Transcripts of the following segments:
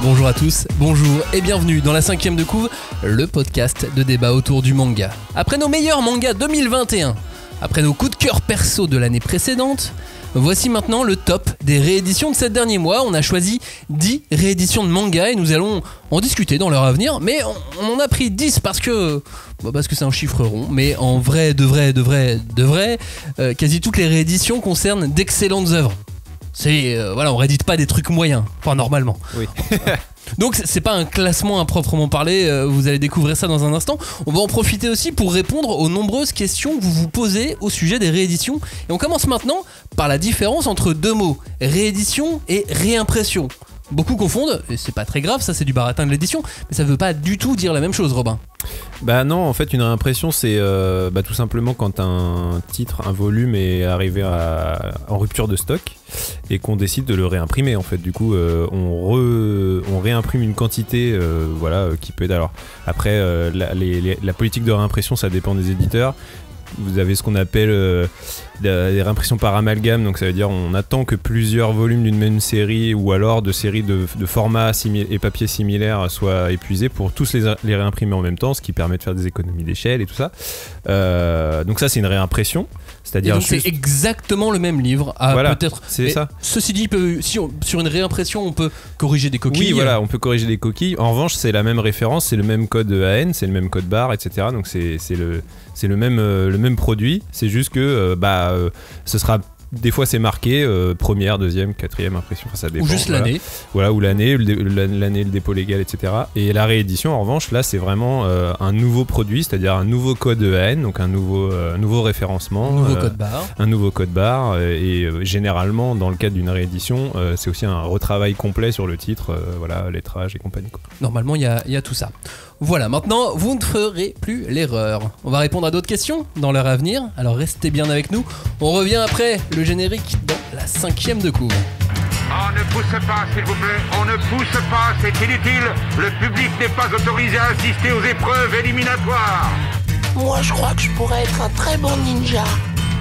Bonjour à tous, bonjour et bienvenue dans la 5ème de couve, le podcast de débat autour du manga. Après nos meilleurs mangas 2021, après nos coups de cœur perso de l'année précédente, voici maintenant le top des rééditions de ces derniers mois. On a choisi 10 rééditions de manga et nous allons en discuter dans leur avenir. Mais on en a pris 10 parce que c'est un chiffre rond. Mais en vrai, de vrai, quasi toutes les rééditions concernent d'excellentes œuvres. On réédite pas des trucs moyens, enfin normalement. Oui. Donc c'est pas un classement à proprement parler, vous allez découvrir ça dans un instant. On va en profiter aussi pour répondre aux nombreuses questions que vous vous posez au sujet des rééditions. Et on commence maintenant par la différence entre deux mots, réédition et réimpression. Beaucoup confondent, et c'est pas très grave, ça c'est du baratin de l'édition, mais ça veut pas du tout dire la même chose, Robin. Bah non, en fait une réimpression c'est tout simplement quand un titre, un volume est arrivé en rupture de stock et qu'on décide de le réimprimer en fait. Du coup on réimprime une quantité qui peut être... Alors après la politique de réimpression ça dépend des éditeurs. Vous avez ce qu'on appelle des réimpressions par amalgame, donc ça veut dire on attend que plusieurs volumes d'une même série ou alors de séries de formats et papiers similaires soient épuisés pour tous les réimprimer en même temps, ce qui permet de faire des économies d'échelle et tout ça. Donc ça c'est une réimpression. C'est-à-dire donc c'est exactement le même livre. Voilà, peut-être. C'est ça. Ceci dit, sur une réimpression, on peut corriger des coquilles. Oui, voilà, on peut corriger des coquilles. En revanche, c'est la même référence, c'est le même code AN, c'est le même code barre, etc. Donc c'est le même produit. C'est juste que ce sera... Des fois c'est marqué première, deuxième, quatrième impression, enfin, ça dépend. Ou juste l'année. Voilà, ou l'année, le dépôt légal, etc. Et la réédition, en revanche, là c'est vraiment un nouveau produit, c'est-à-dire un nouveau code EAN, donc un nouveau référencement. Un nouveau code barre. Et généralement, dans le cadre d'une réédition, c'est aussi un retravail complet sur le titre, lettrage et compagnie, quoi. Normalement, il y a tout ça. Voilà, maintenant, vous ne ferez plus l'erreur. On va répondre à d'autres questions dans l'heure à venir, alors restez bien avec nous. On revient après le générique dans la 5ème de couve. On ne pousse pas, s'il vous plaît. On ne pousse pas, c'est inutile. Le public n'est pas autorisé à assister aux épreuves éliminatoires. Moi, je crois que je pourrais être un très bon ninja.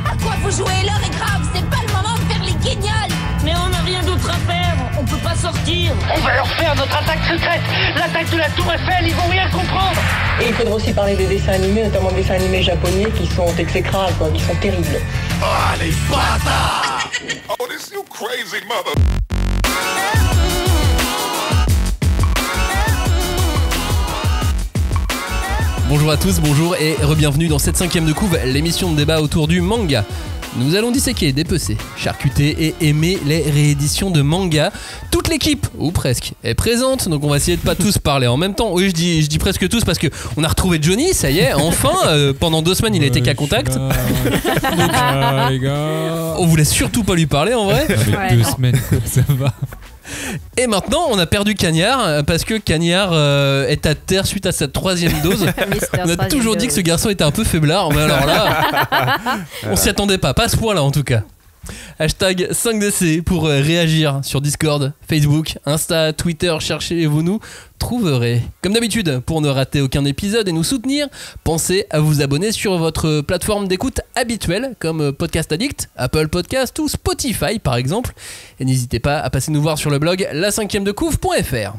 À quoi vous jouez? L'heure est grave, c'est pas le moment de faire les guignols. Mais on n'a rien d'autre à faire, on peut pas sortir. On va leur faire notre attaque secrète, l'attaque de la Tour Eiffel, ils vont rien comprendre. Et il faudra aussi parler des dessins animés, notamment des dessins animés japonais qui sont exécrables, qui sont terribles. Ah, les bâtards! Oh, this you crazy mother... Bonjour à tous, bonjour et re-bienvenue dans cette 5ème de couve, l'émission de débat autour du manga. Nous allons disséquer, dépecer, charcuter et aimer les rééditions de manga. Toute l'équipe, ou presque, est présente, donc on va essayer de pas tous parler en même temps. Oui, je dis presque tous parce que on a retrouvé Johnny, ça y est, enfin. Pendant 2 semaines, il a été qu'à contact. Donc, les gars. On voulait surtout pas lui parler en vrai. Avec 2 semaines, ça va. Et maintenant, on a perdu Cagnard parce que Cagnard est à terre suite à sa 3ème dose. On a toujours dit que ce garçon était un peu faiblard, mais alors là, on s'y attendait pas à ce point-là en tout cas. Hashtag 5DC pour réagir sur Discord, Facebook, Insta, Twitter, cherchez-vous nous, trouverez. Comme d'habitude, pour ne rater aucun épisode et nous soutenir, pensez à vous abonner sur votre plateforme d'écoute habituelle comme Podcast Addict, Apple Podcast ou Spotify par exemple. Et n'hésitez pas à passer nous voir sur le blog la5emdecouve.fr.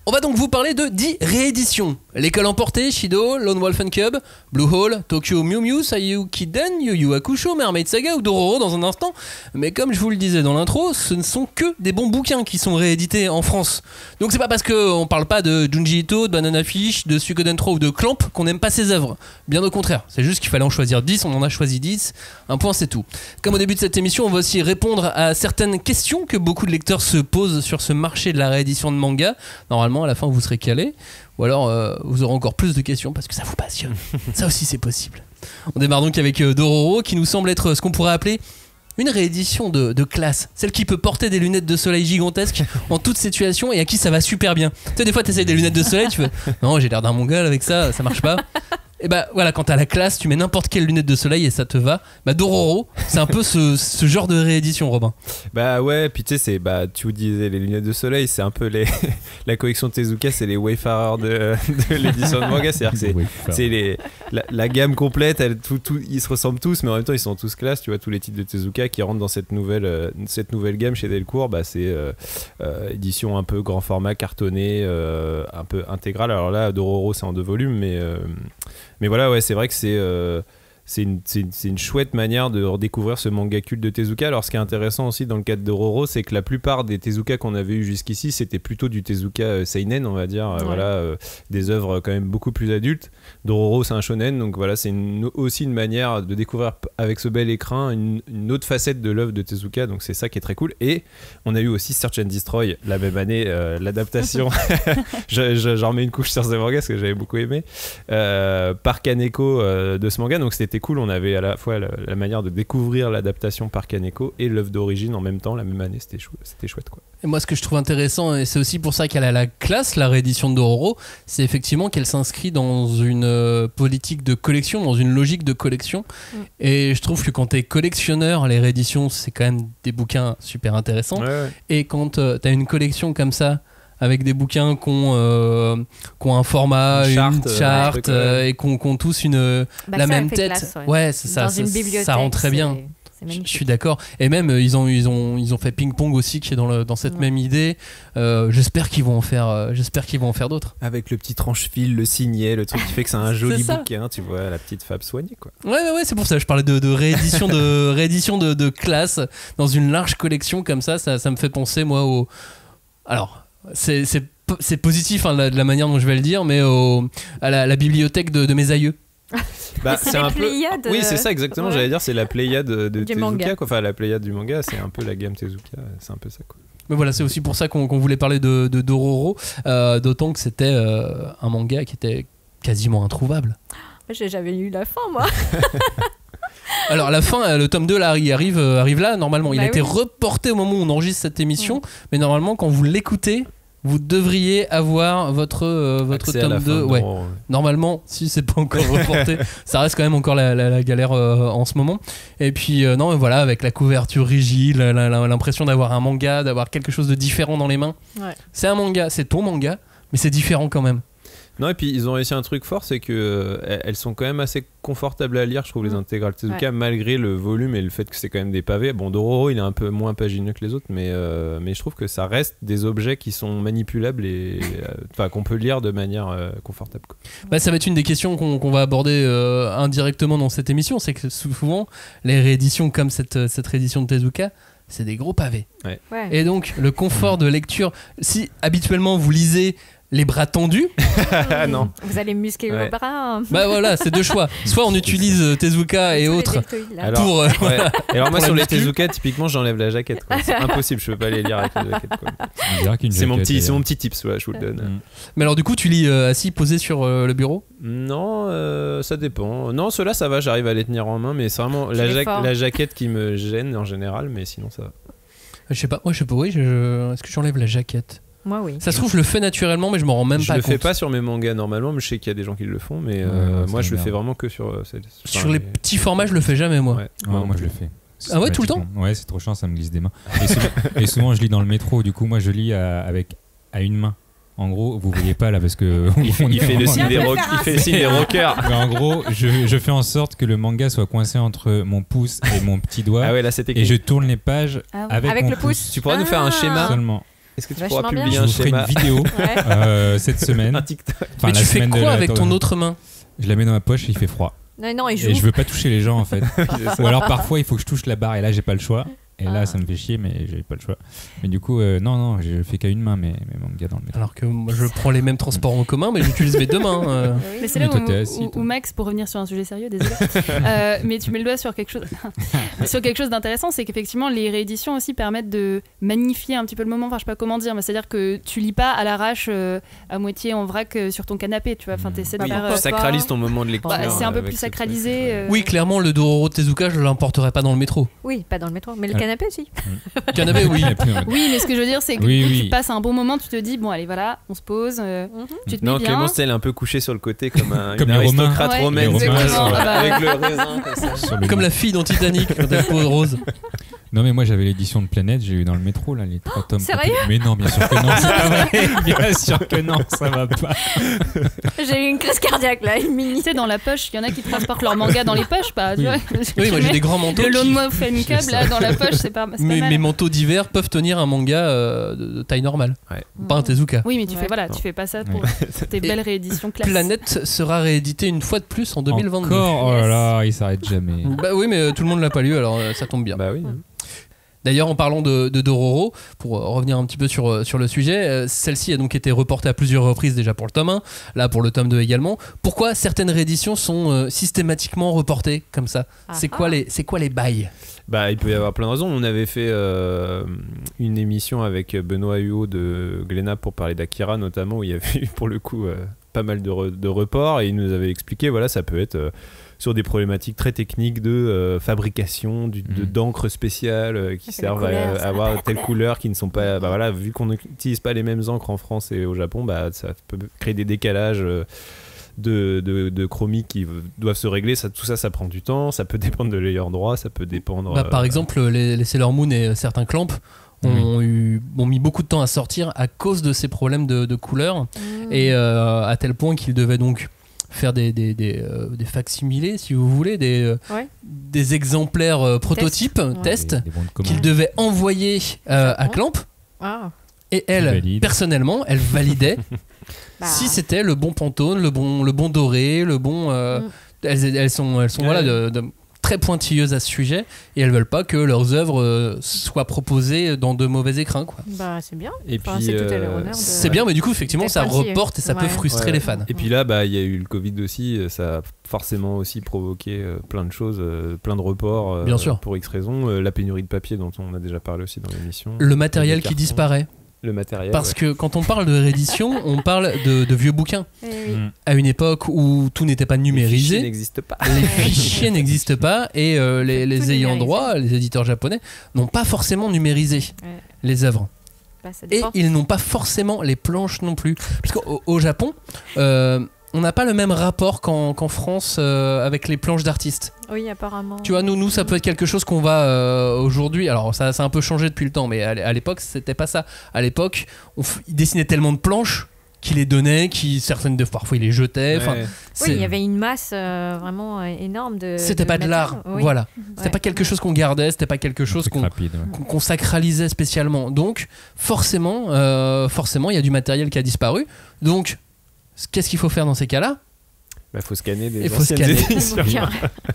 On va donc vous parler de 10 rééditions. L'école emportée, Shido, Lone Wolf and Cub, Blue Hole, Tokyo Mew Mew, Sayu Kiden, Yu Yu Hakusho, Mermaid Saga ou Dororo dans un instant. Mais comme je vous le disais dans l'intro, ce ne sont que des bons bouquins qui sont réédités en France. Donc c'est pas parce qu'on parle pas de Junji Ito, de Banana Fish, de Suikoden 3 ou de Clamp qu'on n'aime pas ses œuvres. Bien au contraire, c'est juste qu'il fallait en choisir 10, on en a choisi 10. Un point c'est tout. Comme au début de cette émission, on va aussi répondre à certaines questions que beaucoup de lecteurs se posent sur ce marché de la réédition de manga. Normalement, à la fin, vous serez calés. Ou alors, vous aurez encore plus de questions parce que ça vous passionne. Ça aussi, c'est possible. On démarre donc avec Dororo, qui nous semble être ce qu'on pourrait appeler une réédition de classe. Celle qui peut porter des lunettes de soleil gigantesques en toute situation et à qui ça va super bien. Tu sais, des fois, tu essayes des lunettes de soleil, tu fais non, j'ai l'air d'un mongol avec ça, ça marche pas. Et bah voilà, quand t'as la classe, tu mets n'importe quelle lunette de soleil et ça te va. Bah Dororo, c'est un peu ce genre de réédition, Robin. Bah ouais, puis tu sais, tu vous disais les lunettes de soleil, c'est un peu la collection Tezuka, c'est les Wayfarers de l'édition de manga. C'est-à-dire que c'est la gamme complète, ils se ressemblent tous, mais en même temps ils sont tous classe. Tu vois, tous les titres de Tezuka qui rentrent dans cette nouvelle gamme chez Delcourt, c'est édition un peu grand format, cartonné, un peu intégrale. Alors là, Dororo c'est en 2 volumes, mais voilà, ouais, c'est vrai que c'est une chouette manière de redécouvrir ce manga culte de Tezuka. Alors ce qui est intéressant aussi dans le cas de Dororo, c'est que la plupart des Tezuka qu'on avait eu jusqu'ici, c'était plutôt du Tezuka seinen, on va dire, des œuvres quand même beaucoup plus adultes. Dororo c'est un shonen, donc voilà, c'est aussi une manière de découvrir avec ce bel écran une autre facette de l'œuvre de Tezuka, donc c'est ça qui est très cool. Et on a eu aussi Search and Destroy la même année, l'adaptation j'en remets une couche sur ce manga parce que j'avais beaucoup aimé, par Kaneko de ce manga, donc c'était cool, on avait à la fois la manière de découvrir l'adaptation par Kaneko et l'œuvre d'origine en même temps la même année, c'était chouette quoi. Et moi ce que je trouve intéressant, et c'est aussi pour ça qu'elle a la classe, la réédition de Dororo, c'est effectivement qu'elle s'inscrit dans une politique de collection, dans une logique de collection. Et je trouve que quand t'es collectionneur, les rééditions c'est quand même des bouquins super intéressants. Ouais. Et quand t'as une collection comme ça avec des bouquins qui ont un format, une charte, et qui ont tous la même tête. Classe, ouais, c'est ça. Dans une bibliothèque, ça rend très bien. Je suis d'accord. Et même ils ont fait Ping Pong aussi qui est dans cette même idée. J'espère qu'ils vont en faire d'autres. Avec le petit tranche-fil, le signet, le truc qui fait que c'est un joli bouquin, tu vois, la petite fable soignée quoi. Ouais, c'est pour ça que je parlais de réédition de classe dans une large collection comme ça me fait penser moi au. Alors c'est positif de la manière dont je vais le dire, mais à la bibliothèque de mes aïeux. C'est un peu. Oui, c'est ça exactement. Ouais. J'allais dire, c'est la Pléiade de Tezuka, quoi. Enfin, la Pléiade du manga, c'est un peu la gamme Tezuka. C'est un peu ça, quoi. Mais voilà, c'est aussi pour ça qu'on voulait parler de Dororo, d'autant que c'était un manga qui était quasiment introuvable. J'ai jamais lu la fin, moi. Alors la fin, le tome 2 là, il arrive là normalement. Il a été reporté au moment où on enregistre cette émission, mais normalement quand vous l'écoutez, vous devriez avoir votre tome 2. Ouais. Normalement, si c'est pas encore reporté, ça reste quand même encore la galère en ce moment. Et puis non, mais voilà, avec la couverture rigide, l'impression d'avoir un manga, d'avoir quelque chose de différent dans les mains. Ouais. C'est un manga, c'est ton manga, mais c'est différent quand même. Non, et puis ils ont réussi un truc fort, c'est que elles sont quand même assez confortables à lire, je trouve, les intégrales Tezuka, malgré le volume et le fait que c'est quand même des pavés. Bon, Dororo, il est un peu moins pagineux que les autres, mais je trouve que ça reste des objets qui sont manipulables et qu'on peut lire de manière confortable, quoi. Bah, ça va être une des questions qu'on va aborder indirectement dans cette émission, c'est que souvent les rééditions comme cette réédition de Tezuka, c'est des gros pavés. Ouais. Et donc le confort de lecture, si habituellement vous lisez les bras tendus, non. Vous allez muscler vos bras. Bah voilà, c'est deux choix. Soit on utilise Tezuka et autres pour. Voilà. Et alors moi sur les Tezuka, typiquement, j'enlève la jaquette, quoi. C'est impossible, je peux pas les lire avec la jaquette, quoi. C'est mon petit tips, je vous le donne. Mais alors du coup, tu lis assis, posé sur le bureau ? Non, ça dépend. Non, ceux-là, ça va, j'arrive à les tenir en main, mais c'est vraiment la jaquette qui me gêne en général, mais sinon ça va. Je sais pas, oui, est-ce que j'enlève la jaquette ? Moi, oui. Ça se trouve, je le fais naturellement, mais je m'en rends même pas compte. Je le fais pas sur mes mangas normalement, mais je sais qu'il y a des gens qui le font, mais moi je le fais vraiment que sur les petits formats, je le fais jamais, moi. Moi je le fais. Ah ouais, tout le temps ? Ouais, c'est trop chiant, ça me glisse des mains. Et souvent, je lis dans le métro, du coup, moi je lis à une main. En gros, vous voyez pas là parce que il fait le signe des rockers. Mais en gros, je fais en sorte que le manga soit coincé entre mon pouce et mon petit doigt. Ah ouais, là c'est technique. Et je tourne les pages avec mon le pouce. Tu pourras nous faire un schéma seulement. Est-ce que tu pourras publier un schéma ? Je vous ferai une vidéo cette semaine. Un TikTok. Mais tu fais quoi avec ton autre main ? Je la mets dans ma poche et il fait froid. Non, il joue. Et je veux pas toucher les gens en fait. Ou alors parfois il faut que je touche la barre et là j'ai pas le choix. Et là, ça me fait chier, mais j'ai pas le choix. Mais du coup, non, je fais qu'à une main mes mangas dans le métro. Alors que moi, je prends les mêmes transports en commun, mais j'utilise mes deux mains. Mais c'est là où Max, pour revenir sur un sujet sérieux, désolé, mais tu mets le doigt sur quelque chose d'intéressant, c'est qu'effectivement, les rééditions aussi permettent de magnifier un petit peu le moment. Enfin, je sais pas comment dire, mais c'est-à-dire que tu lis pas à l'arrache, à moitié en vrac sur ton canapé, tu vois. Enfin, t'essaies de faire. Tu sacralises ton moment de lecture. C'est un peu plus sacralisé. Oui, clairement, le Dororo de Tezuka, je l'emporterai pas dans le métro. Oui, pas dans le métro, mais le canapé aussi. Canapé, oui. Oui, mais ce que je veux dire, c'est que tu passes un bon moment, tu te dis, bon, allez, voilà, on se pose, tu te mets bien. Clémence, elle est un peu couchée sur le côté comme une aristocrate romaine. Avec le raisin comme ça. Comme la fille dans Titanic, quand elle pose rose. Non, mais moi j'avais l'édition de Planète, j'ai eu dans le métro là, les 3 tomes. Sérieux ? Mais non, bien sûr que non, c'est pas vrai. Bien sûr que non, ça va pas. J'ai eu une crise cardiaque là, une mini. Tu sais, dans la poche, il y en a qui transportent leur manga dans les poches, tu vois. Oui, moi j'ai des grands manteaux. Le Lone Wolf Club là dans la poche, c'est pas mal. Mes manteaux d'hiver peuvent tenir un manga de taille normale. Pas un Tezuka. Oui, mais tu fais pas ça pour tes belles rééditions classe. Planète sera réédité une fois de plus en 2022. Encore, oh là là, il s'arrête jamais. Bah oui, mais tout le monde l'a pas lu, alors ça tombe bien. Bah oui. D'ailleurs, en parlant de Dororo, pour revenir un petit peu sur le sujet, celle-ci a donc été reportée à plusieurs reprises déjà pour le tome 1, là pour le tome 2 également. Pourquoi certaines rééditions sont systématiquement reportées comme ça ? C'est quoi les bails ? Bah, il peut y avoir plein de raisons. On avait fait une émission avec Benoît Huot de Glénat pour parler d'Akira notamment, où il y avait eu pour le coup pas mal de reports, et il nous avait expliqué, voilà, ça peut être... sur des problématiques très techniques de fabrication d'encre spéciale qui servent à avoir telle couleur qui ne sont pas... Bah voilà, vu qu'on n'utilise pas les mêmes encres en France et au Japon, bah, ça peut créer des décalages de chromie qui doivent se régler. Tout ça, ça prend du temps. Ça peut dépendre de l'ayant droit, ça peut dépendre... Par exemple, les Sailor Moon et certains Clamp ont mis beaucoup de temps à sortir à cause de ces problèmes de couleur et à tel point qu'ils devaient donc faire des facsimilés, si vous voulez, des exemplaires prototypes, tests, qu'ils devaient envoyer à Clamp. Et elle, personnellement, elle validait si c'était le bon Pantone, le bon doré, le bon... Elles sont voilà, très pointilleuses à ce sujet, et elles veulent pas que leurs œuvres soient proposées dans de mauvais écrins, quoi. Bah c'est bien. Et puis c'est bien, mais du coup effectivement ça reporte et ça peut frustrer les fans. Et puis là, bah il y a eu le Covid aussi, ça a forcément aussi provoqué plein de choses, plein de reports. Bien sûr. Pour X raisons, la pénurie de papier dont on a déjà parlé aussi dans l'émission. Le matériel qui disparaît. Le matériel. Parce que quand on parle de réédition, on parle de vieux bouquins. À une époque où tout n'était pas numérisé. Les fichiers n'existent pas. Et les ayants droit, les éditeurs japonais, n'ont pas forcément numérisé les œuvres. Et ils n'ont pas forcément les planches non plus. Parce qu'au Japon, on n'a pas le même rapport qu'en France avec les planches d'artistes. Oui, apparemment. Tu vois, nous ça peut être quelque chose qu'on va aujourd'hui. Alors, ça a un peu changé depuis le temps, mais à l'époque, c'était pas ça. À l'époque, ils dessinaient tellement de planches qu'ils les donnaient, certaines parfois ils les jetaient. Oui, il y avait une masse vraiment énorme de. C'était pas de l'art, voilà. C'était pas quelque chose qu'on gardait, c'était pas quelque chose qu'on sacralisait spécialement. Donc, forcément, il y a du matériel qui a disparu. Donc, qu'est-ce qu'il faut faire dans ces cas-là ? Il faut scanner des anciennes éditions.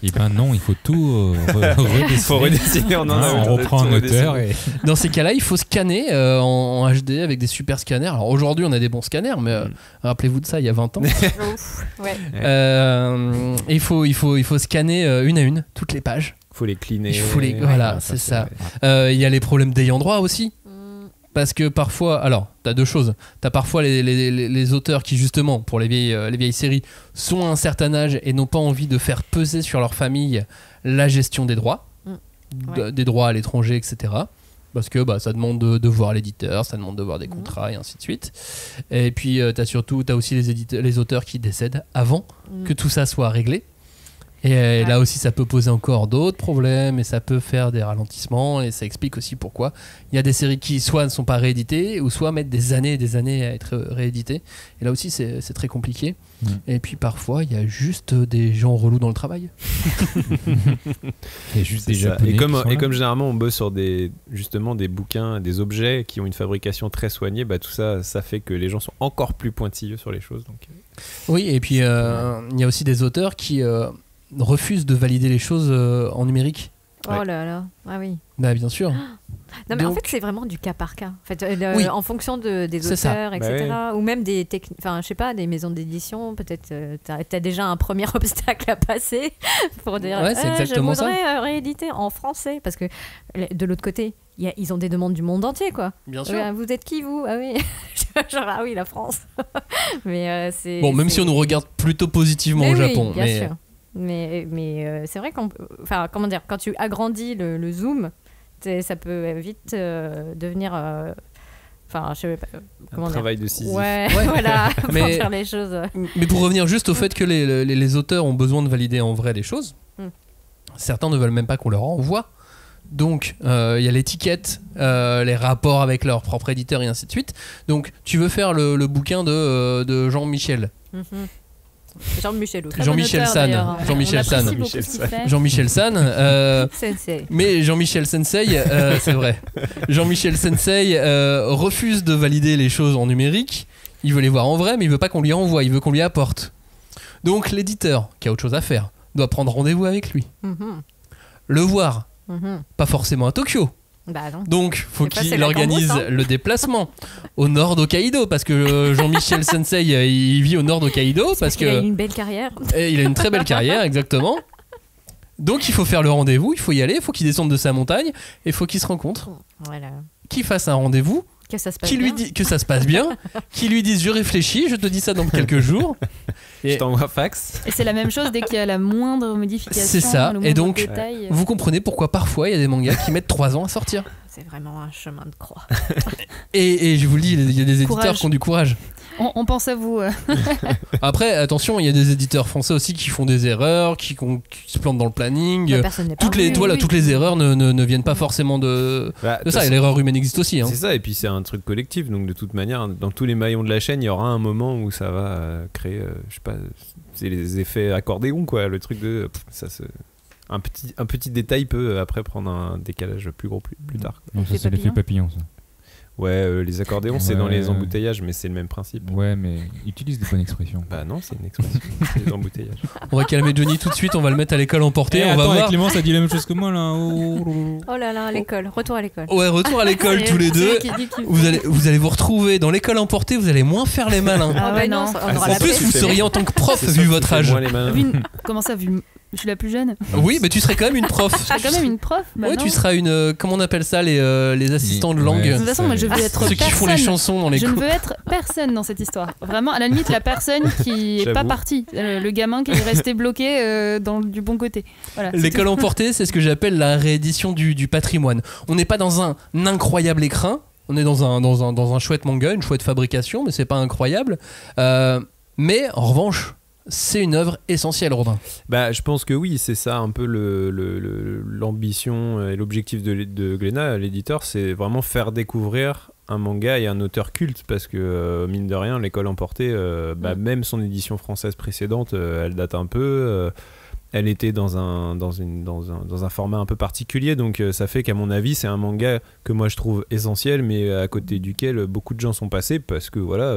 Et ben non, il faut tout redessiner. Il faut redessiner on reprend un auteur. Et... Dans ces cas-là, il faut scanner en HD avec des super scanners. Alors aujourd'hui, on a des bons scanners, mais rappelez-vous de ça, il y a 20 ans. Il faut scanner une à une toutes les pages. Il faut les cleaner. Voilà, c'est ça. Il y a les problèmes d'ayant droit aussi. Parce que parfois, alors, t'as deux choses. T'as parfois les auteurs qui, justement, pour les vieilles séries, sont à un certain âge et n'ont pas envie de faire peser sur leur famille la gestion des droits, des droits à l'étranger, etc. Parce que ça demande de voir l'éditeur, ça demande de voir des contrats et ainsi de suite. Et puis, t'as aussi les auteurs qui décèdent avant que tout ça soit réglé. Et là aussi, ça peut poser encore d'autres problèmes et ça peut faire des ralentissements, et ça explique aussi pourquoi il y a des séries qui soit ne sont pas rééditées ou soit mettent des années et des années à être rééditées. Et là aussi, c'est très compliqué. Et puis parfois, il y a juste des gens relous dans le travail. Et juste des Japonais. Et comme généralement, on bosse sur des bouquins, des objets qui ont une fabrication très soignée, tout ça fait que les gens sont encore plus pointilleux sur les choses. Donc... Oui, et puis il y a aussi des auteurs qui... refusent de valider les choses en numérique. Oh là là, ah oui. Bah bien sûr. Non mais en fait c'est vraiment du cas par cas. En fait, en fonction des auteurs, ça. etc. Ou même des des maisons d'édition. Peut-être t'as déjà un premier obstacle à passer pour dire je voudrais rééditer en français, parce que de l'autre côté ils ont des demandes du monde entier, quoi. Bien sûr. Vous êtes qui, vous ? Ah oui. Genre ah oui, la France. Mais c'est même si on nous regarde plutôt positivement au Japon. Bien sûr. Mais c'est vrai quand tu agrandis le zoom, ça peut vite devenir. Enfin, je sais pas comment dire. Travail de Sisyphe. Ouais. Voilà, pour faire les choses. Mais pour revenir juste au fait que les auteurs ont besoin de valider en vrai les choses, certains ne veulent même pas qu'on leur envoie. Donc, il y a l'étiquette, les rapports avec leur propre éditeur et ainsi de suite. Donc, tu veux faire le bouquin de Jean-Michel. Jean-Michel San. Jean-Michel San. Mais Jean-Michel Sensei, c'est vrai. Jean-Michel Sensei refuse de valider les choses en numérique. Il veut les voir en vrai, mais il veut pas qu'on lui envoie. Il veut qu'on lui apporte. Donc, l'éditeur, qui a autre chose à faire, doit prendre rendez-vous avec lui. Le voir. Pas forcément à Tokyo. Bah non. Donc faut qu'il organise le déplacement au nord d'Hokkaido parce que Jean-Michel Sensei il vit au nord d'Hokkaido parce qu'il a une belle carrière. Il a une très belle carrière, exactement. Donc il faut faire le rendez-vous, il faut y aller, il faut qu'il descende de sa montagne et il faut qu'il se rencontre. Voilà. Qu'il fasse un rendez-vous. Que ça se passe qui lui dit que ça se passe bien, qui lui dise je réfléchis, je te dis ça dans quelques jours. Et je t'envoie fax. Et c'est la même chose dès qu'il y a la moindre modification. C'est ça. Et donc, détail. vous comprenez pourquoi parfois il y a des mangas qui mettent 3 ans à sortir. C'est vraiment un chemin de croix. et je vous le dis, il y a des éditeurs qui ont du courage. On pense à vous. Après, attention, il y a des éditeurs français aussi qui font des erreurs, qui se plantent dans le planning. Toutes les erreurs ne viennent pas forcément de ça. Et l'erreur humaine existe aussi. Hein. C'est ça, et puis c'est un truc collectif. Donc de toute manière, dans tous les maillons de la chaîne, il y aura un moment où ça va créer, je sais pas, c'est les effets accordéon, quoi. Le truc de un petit détail peut après prendre un décalage plus gros plus tard. Non, ça c'est l'effet papillon, ça. Ouais, les accordéons, c'est dans les embouteillages, mais c'est le même principe. Ouais, mais utilise des bonnes expressions. Bah non, c'est une expression. C'est les embouteillages. On va calmer Johnny tout de suite, on va le mettre à l'école emportée. On va voir. Clémence a dit la même chose que moi là. Oh là là, à l'école. Retour à l'école. Ouais, retour à l'école tous les deux. Vous allez vous retrouver dans l'école emportée, vous allez moins faire les malins. Ah ouais, non. En plus, vous seriez en tant que prof vu votre âge. Comment ça, vu je suis la plus jeune. Oui, mais tu serais quand même une prof. Je serais quand même une prof. Ouais, tu seras une. Comment on appelle ça, les assistants de langue. De toute façon, moi, je veux être ceux qui font les chansons dans les cours. Je ne veux être personne dans cette histoire. Vraiment, à la limite, la personne qui est pas partie. Le gamin qui est resté bloqué du bon côté. Voilà, l'école emportée, c'est ce que j'appelle la réédition du patrimoine. On n'est pas dans un incroyable écrin. On est dans un chouette manga, une chouette fabrication, mais c'est pas incroyable. Mais en revanche. C'est une œuvre essentielle, Robin. Bah, je pense que oui, c'est ça un peu l'ambition et l'objectif de Glénat, l'éditeur, c'est vraiment faire découvrir un manga et un auteur culte parce que mine de rien, l'école emportée, même son édition française précédente, elle date un peu. Elle était dans un format un peu particulier, donc ça fait qu'à mon avis c'est un manga que moi je trouve essentiel, mais à côté duquel beaucoup de gens sont passés parce que voilà,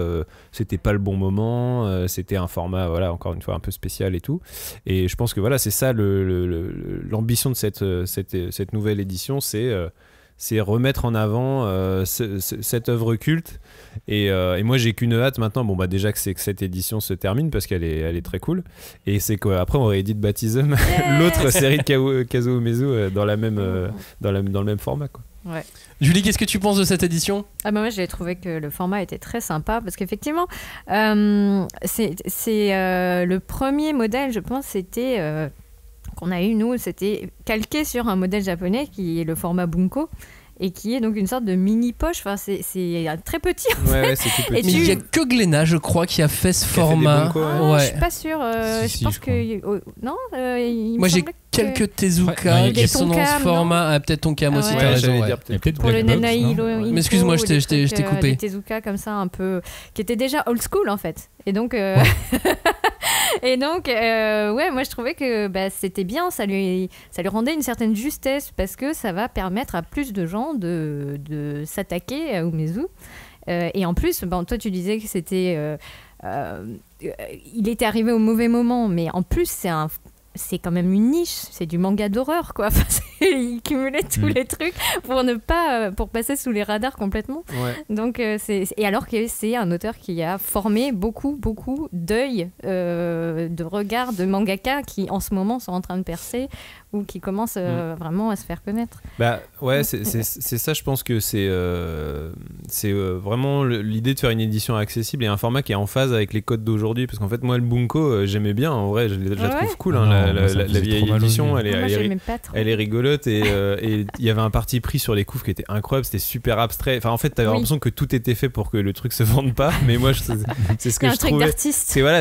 c'était pas le bon moment, c'était un format encore une fois un peu spécial et tout, et je pense que voilà, c'est ça l'ambition de cette nouvelle édition, c'est remettre en avant cette œuvre culte. Et moi j'ai qu'une hâte maintenant, déjà que cette édition se termine parce qu'elle est très cool, et c'est qu'après on réédite Baptism, l'autre série de Kazuo Umezu dans le même format, quoi. Ouais. Julie, qu'est-ce que tu penses de cette édition ? Moi j'ai trouvé que le format était très sympa parce qu'effectivement c'est le premier modèle, je pense, c'était qu'on a eu nous, c'était calqué sur un modèle japonais qui est le format Bunko et qui est donc une sorte de mini poche. Enfin, c'est très petit en fait. Ouais, c'est tout petit. Mais il n'y a que Glénat, je crois, qui a fait ce format. Je suis pas sûre. Je pense que non. Moi j'ai quelques Tezuka qui sont dans ce format. Peut-être Tonkam aussi, t'as raison. Pour le Nanaï. Mais excuse-moi, je t'ai coupé. Des Tezuka comme ça un peu, qui étaient déjà old school en fait. Et donc moi je trouvais que c'était bien, ça lui rendait une certaine justesse parce que ça va permettre à plus de gens de s'attaquer à Umezu. Et en plus, toi tu disais que c'était il était arrivé au mauvais moment, mais en plus c'est quand même une niche, c'est du manga d'horreur, quoi. Il cumulait tous les trucs pour passer sous les radars complètement. Ouais. Donc et alors que c'est un auteur qui a formé beaucoup d'œil, de regard de mangaka qui en ce moment sont en train de percer ou qui commence vraiment à se faire connaître. Bah ouais, c'est ça, je pense que c'est vraiment l'idée de faire une édition accessible et un format qui est en phase avec les codes d'aujourd'hui, parce qu'en fait moi le Bunko j'aimais bien, en vrai je la trouve cool, la vieille édition elle est rigolote et il y avait un parti pris sur les couves qui était incroyable, c'était super abstrait, enfin en fait t'avais l'impression que tout était fait pour que le truc se vende pas, mais moi c'est ce que je trouvais,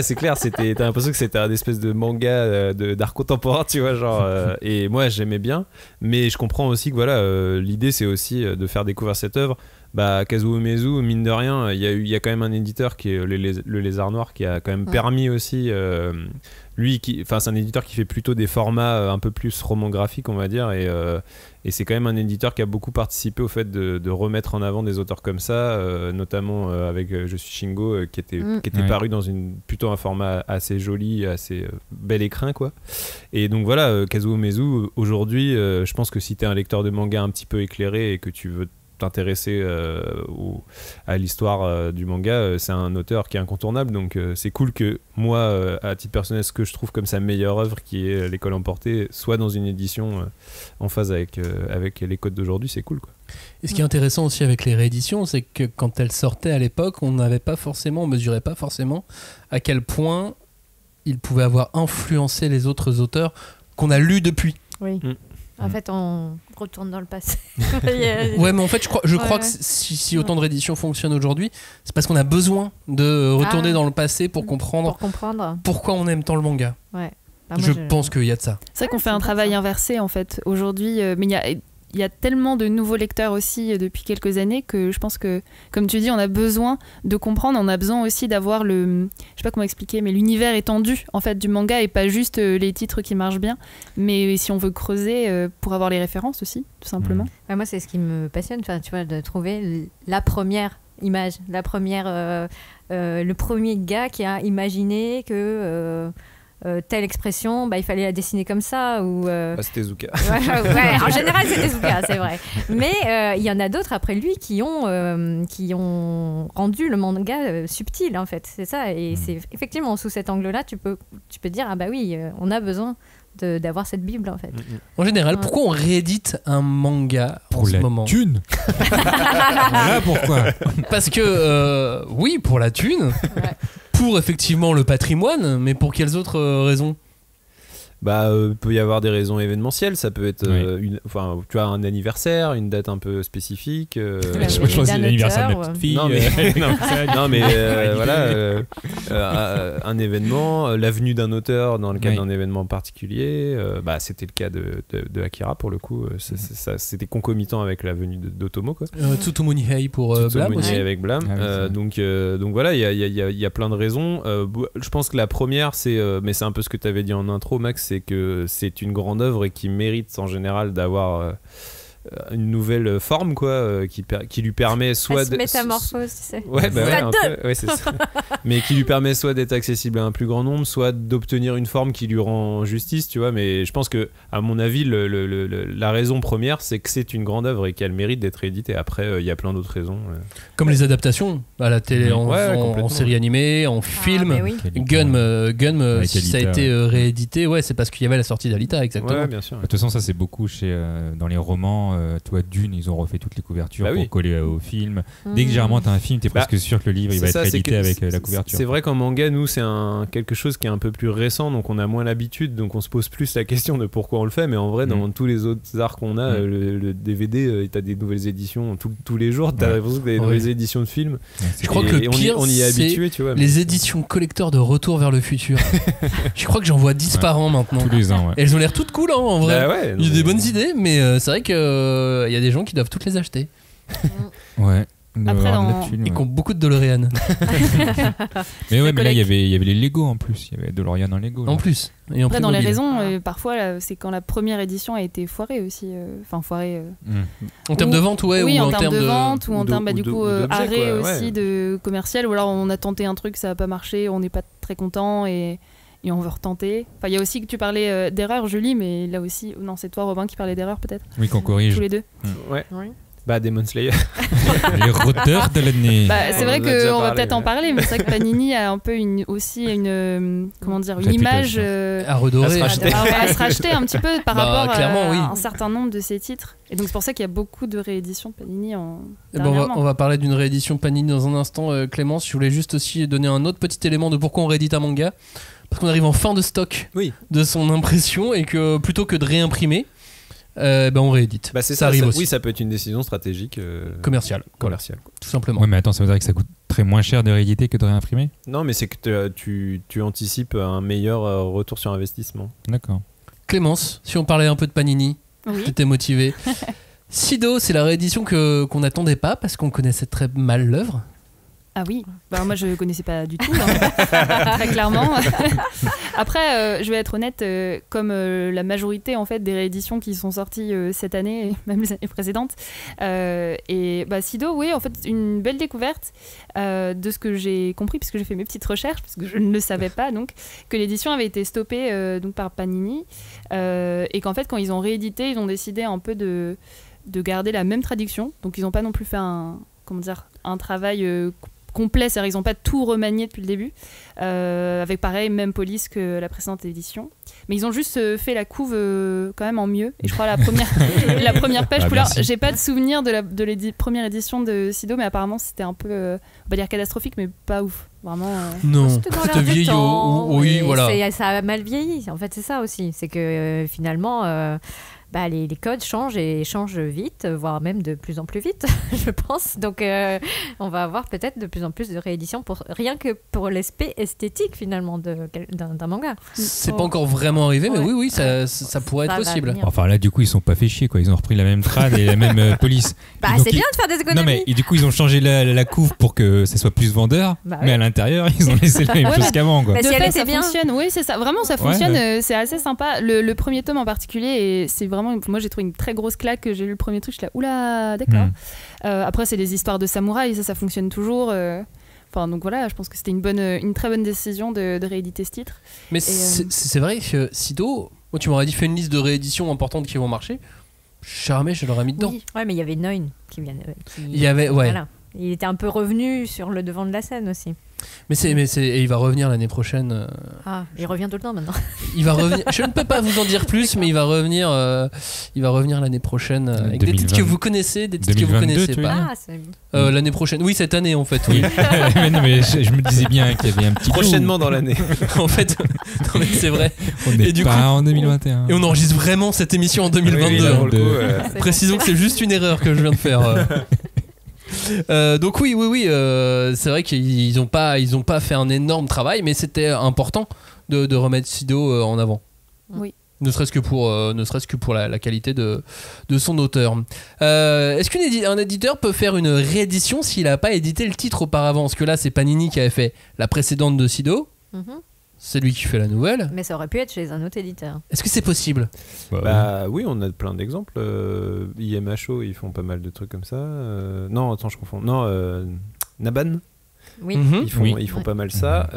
c'est clair, t'as l'impression que c'était un espèce de manga d'art contemporain, tu vois, genre et moi j'aimais bien, mais je comprends aussi que voilà, l'idée c'est aussi de faire découvrir cette œuvre. Kazuo Umezu, mine de rien, il y a quand même un éditeur qui est le Lézard Noir, qui a quand même permis aussi, c'est un éditeur qui fait plutôt des formats un peu plus roman graphique, on va dire, et c'est quand même un éditeur qui a beaucoup participé au fait de remettre en avant des auteurs comme ça, notamment avec Je suis Shingo, qui était paru dans plutôt un format assez joli, assez bel écrin, quoi. Et donc voilà, Kazuo Umezu, aujourd'hui, je pense que si t'es un lecteur de manga un petit peu éclairé et que tu veux t'intéresser à l'histoire du manga, c'est un auteur qui est incontournable, donc c'est cool que moi, à titre personnel, ce que je trouve comme sa meilleure œuvre, qui est L'École emportée, soit dans une édition en phase avec les codes d'aujourd'hui, c'est cool, quoi. Et ce qui est intéressant aussi avec les rééditions, c'est que quand elles sortaient à l'époque, on mesurait pas forcément à quel point ils pouvaient avoir influencé les autres auteurs qu'on a lus depuis. Oui. En fait, on retourne dans le passé. Ouais, mais en fait, je crois que si autant de rééditions fonctionnent aujourd'hui, c'est parce qu'on a besoin de retourner dans le passé pour comprendre pourquoi on aime tant le manga. Ouais. Je pense qu'il y a de ça. C'est vrai qu'on fait un travail inversé, en fait. Aujourd'hui, mais il y a tellement de nouveaux lecteurs aussi depuis quelques années que je pense que, comme tu dis, on a besoin de comprendre, on a besoin aussi d'avoir je sais pas comment expliquer, mais l'univers étendu en fait du manga et pas juste les titres qui marchent bien, mais si on veut creuser pour avoir les références aussi, tout simplement. Moi, c'est ce qui me passionne, tu vois, de trouver la première image, le premier gars qui a imaginé que telle expression, il fallait la dessiner comme ça, ou c'était Zuka. Ouais, en général c'était Zuka, c'est vrai. Mais il y en a d'autres après lui qui ont rendu le manga subtil, en fait. C'est ça, et c'est effectivement sous cet angle-là, tu peux dire on a besoin d'avoir cette bible, en fait. En général, pourquoi on réédite un manga en ce moment ? Pour la thune. Voilà pourquoi. Parce que oui, pour la thune. Ouais. Pour effectivement le patrimoine, mais pour quelles autres raisons ? Peut y avoir des raisons événementielles, ça peut être tu vois, un anniversaire, une date un peu spécifique. Je pense que c'est l'anniversaire de ma petite fille. Non mais voilà, un événement, l'avenue d'un auteur dans le cadre d'un événement particulier. C'était le cas de Akira pour le coup. C'était concomitant avec la venue d'Otomo, quoi. Tsutomu Nihei pour Blam aussi. Avec Blam. Donc voilà, il y a plein de raisons. Je pense que la première, mais c'est un peu ce que tu avais dit en intro, Max, c'est que c'est une grande œuvre et qui mérite en général d'avoir une nouvelle forme, quoi, qui lui permet soit de métamorphose, tu sais. C'est ça. Mais qui lui permet soit d'être accessible à un plus grand nombre, soit d'obtenir une forme qui lui rend justice, tu vois. Mais je pense que, à mon avis, la raison première, c'est que c'est une grande œuvre et qu'elle mérite d'être éditée. Après, il y a plein d'autres raisons. Comme les adaptations à la télé, en série animée, en film. Gun, si ça a été réédité, c'est parce qu'il y avait la sortie d'Alita, exactement. Ouais, bien sûr. De toute façon, ça c'est beaucoup dans les romans. Toi, Dune, ils ont refait toutes les couvertures pour coller au film. Dès que généralement t'as un film, t'es presque sûr que le livre il va être édité avec la couverture. C'est vrai qu'en manga, nous, c'est quelque chose qui est un peu plus récent, donc on a moins l'habitude, donc on se pose plus la question de pourquoi on le fait. Mais en vrai, dans tous les autres arts qu'on a, le DVD, t'as des nouvelles éditions tous les jours. T'as l'impression que t'as des nouvelles éditions de films. Je crois que le pire, on y est habitué, tu vois. Les éditions collector de Retour vers le futur. Je crois que j'en vois 10 par an maintenant. Tous les ans, Elles ont l'air toutes cool, en vrai. Il y a des bonnes idées, mais c'est vrai que il y a des gens qui doivent toutes les acheter. Ouais. Après, et qui ont beaucoup de DeLorean. mais là il y avait les Lego en plus, il y avait DeLorean en Lego. En plus. Et après, dans les raisons, parfois c'est quand la première édition a été foirée aussi. En termes de vente, ou en termes de vente, ou en termes arrêt aussi de commercial, ou alors on a tenté un truc, ça n'a pas marché, on n'est pas très content et on veut retenter. Enfin, il y a aussi que tu parlais d'erreur, Julie, mais là aussi, non, c'est toi, Robin, qui parlais d'erreur peut-être. Oui, qu'on corrige. Tous les deux. Ouais. Demon Slayer. Les rôdeurs de l'année. C'est vrai qu'on va peut-être en parler, mais c'est vrai que Panini a un peu une image à redorer, à se racheter un petit peu par rapport à un certain nombre de ses titres. Et donc c'est pour ça qu'il y a beaucoup de rééditions Panini on va parler d'une réédition Panini dans un instant. Clémence, je voulais juste aussi donner un autre petit élément de pourquoi on réédite un manga. Parce qu'on arrive en fin de stock de son impression et que plutôt que de réimprimer, on réédite. Ça arrive aussi. Oui, ça peut être une décision stratégique commerciale, tout simplement. Ouais, mais attends, ça veut dire que ça coûte très moins cher de rééditer que de réimprimer ? Non, mais c'est que tu anticipes un meilleur retour sur investissement. D'accord. Clémence, si on parlait un peu de Panini, t'étais motivée. Sido, c'est la réédition qu'on n'attendait pas parce qu'on connaissait très mal l'œuvre. Ah oui, moi je connaissais pas du tout, très clairement. Après, je vais être honnête, comme la majorité en fait des rééditions qui sont sorties cette année, et même les années précédentes, Sido, oui, en fait, une belle découverte de ce que j'ai compris, puisque j'ai fait mes petites recherches, parce que je ne le savais pas, donc que l'édition avait été stoppée par Panini, et qu'en fait, quand ils ont réédité, ils ont décidé un peu de garder la même traduction, donc ils n'ont pas non plus fait un travail complet, c'est-à-dire ils n'ont pas tout remanié depuis le début, avec pareil, même police que la précédente édition. Mais ils ont juste fait la couve quand même en mieux. Et je crois la première page, j'ai pas de souvenir de la première édition de Sido, mais apparemment c'était un peu, on va dire catastrophique, mais pas ouf. Vraiment. Non, c'était vieillot. Oui, voilà. Ça a mal vieilli. En fait, c'est ça aussi. C'est que finalement. Les codes changent et changent vite, voire même de plus en plus vite, je pense. Donc, on va avoir peut-être de plus en plus de rééditions rien que pour l'aspect esthétique, finalement, d'un manga. C'est pas encore vraiment arrivé, mais oui, ça pourrait être possible. Enfin, là, du coup, ils sont pas fait chier, quoi. Ils ont repris la même trad et la même police. C'est bien de faire des économies. Non, mais du coup, ils ont changé la couve pour que ça soit plus vendeur, mais à l'intérieur, ils ont laissé la même chose qu'avant, quoi. Si elle était bien. Fonctionne, oui, c'est ça. Vraiment, ça fonctionne. C'est assez sympa. Le premier tome en particulier, et c'est vraiment. Moi, j'ai trouvé une très grosse claque. J'ai lu le premier truc, je suis là, oula, d'accord. Après, c'est des histoires de samouraïs, ça fonctionne toujours. Donc voilà, je pense que c'était une très bonne décision de rééditer ce titre. Mais c'est vrai que Sido, moi, tu m'aurais dit fais une liste de rééditions importantes qui vont marcher. Jamais je l'aurais mis dedans. Oui. Ouais, mais il y avait Noin qui vient. Il y avait, ouais. Voilà. Il était un peu revenu sur le devant de la scène aussi. Et il va revenir l'année prochaine. Il revient tout le temps maintenant. Il va revenir. Je ne peux pas vous en dire plus, mais il va revenir l'année prochaine avec 2020. Des titres que vous connaissez, des titres que vous connaissez pas. L'année prochaine. Oui, cette année en fait. Oui. mais je me disais bien qu'il y avait un petit prochainement dans l'année. En fait, non, mais c'est vrai. On n'est pas en 2021. Et on enregistre vraiment cette émission en 2022. Précisons que c'est juste une erreur que je viens de faire. Donc oui, c'est vrai qu'ils ont pas fait un énorme travail, mais c'était important de remettre Sido en avant. Oui. Ne serait-ce que pour la qualité de son auteur. Est-ce qu'un éditeur peut faire une réédition s'il n'a pas édité le titre auparavant ? Parce que là, c'est Panini qui avait fait la précédente de Sido. C'est lui qui fait la nouvelle. Mais ça aurait pu être chez un autre éditeur. Est-ce que c'est possible ? Oui, on a plein d'exemples. IMHO, ils font pas mal de trucs comme ça. Non, attends, je confonds. Non, Naban. Oui. Ils font pas mal ça.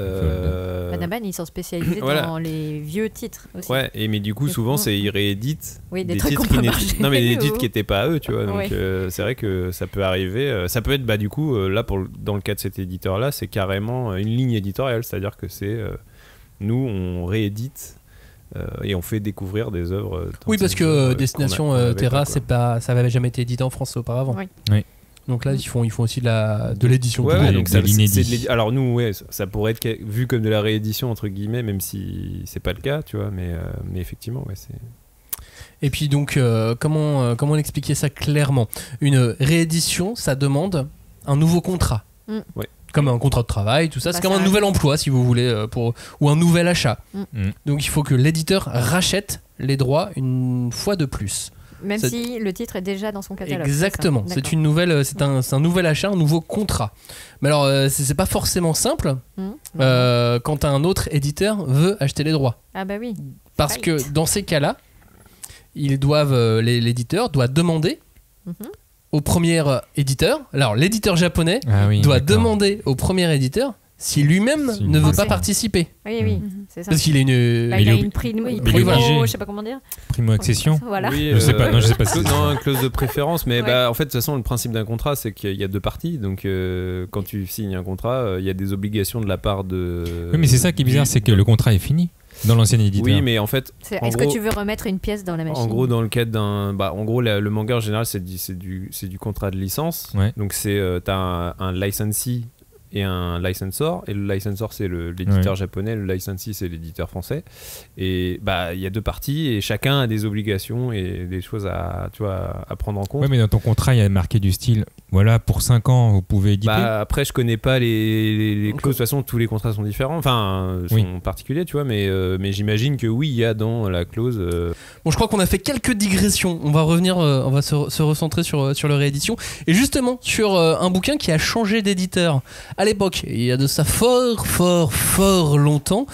Naban, ils sont spécialisés dans les vieux titres aussi. Ouais, mais du coup, souvent, ils rééditent des titres des titres qui n'étaient pas à eux, tu vois. Donc, c'est vrai que ça peut arriver. Ça peut être, du coup, là, dans le cas de cet éditeur-là, c'est carrément une ligne éditoriale. C'est-à-dire que c'est... nous, on réédite et on fait découvrir des œuvres. Oui, parce que Destination Terra, ça n'avait jamais été édité en France auparavant. Oui. Donc là, ils font aussi de l'édition. Donc de l'inédit. Alors nous, ça pourrait être vu comme de la réédition entre guillemets, même si c'est pas le cas, tu vois. Mais effectivement, c'est. Et puis donc, comment expliquer ça clairement ? Une réédition, ça demande un nouveau contrat. Ouais. Comme un contrat de travail, tout ça. C'est comme un nouvel emploi, si vous voulez, ou un nouvel achat. Donc il faut que l'éditeur rachète les droits une fois de plus. Même si le titre est déjà dans son catalogue. Exactement. C'est un nouvel achat, un nouveau contrat. Mais alors, c'est pas forcément simple quand un autre éditeur veut acheter les droits. Ah bah oui. Parce que dans ces cas-là, l'éditeur doit demander au premier éditeur. Alors, l'éditeur japonais doit demander au premier éditeur si lui-même ne veut pas participer. Oui, c'est ça. Parce qu'il a une. Il a une primo, je sais pas comment dire. Primo-accession. Voilà. Oui, je sais pas si non, une clause de préférence, mais en fait, de toute façon, le principe d'un contrat, c'est qu'il y a deux parties. Donc, quand tu signes un contrat, il y a des obligations de la part de. Oui, mais c'est ça qui est bizarre, c'est que le contrat est fini. Dans l'ancien éditeur. Oui, mais en fait. Est-ce que tu veux remettre une pièce dans la machine ? En gros, dans le cadre d'un. En gros, le manga en général, c'est du contrat de licence. Ouais. Donc, t'as un licensee et un licensor. Et le licensor, c'est l'éditeur japonais. Le licensee, c'est l'éditeur français. Et il y a deux parties et chacun a des obligations et des choses à prendre en compte. Oui, mais dans ton contrat, il y a marqué du style voilà, pour 5 ans, vous pouvez éditer. Après, je connais pas les clauses. De toute façon, tous les contrats sont différents. Enfin, sont particuliers, tu vois. Mais j'imagine que oui, il y a dans la clause. Bon, je crois qu'on a fait quelques digressions. On va revenir, on va se recentrer sur le réédition. Et justement, sur un bouquin qui a changé d'éditeur. À l'époque, il y a de ça fort longtemps,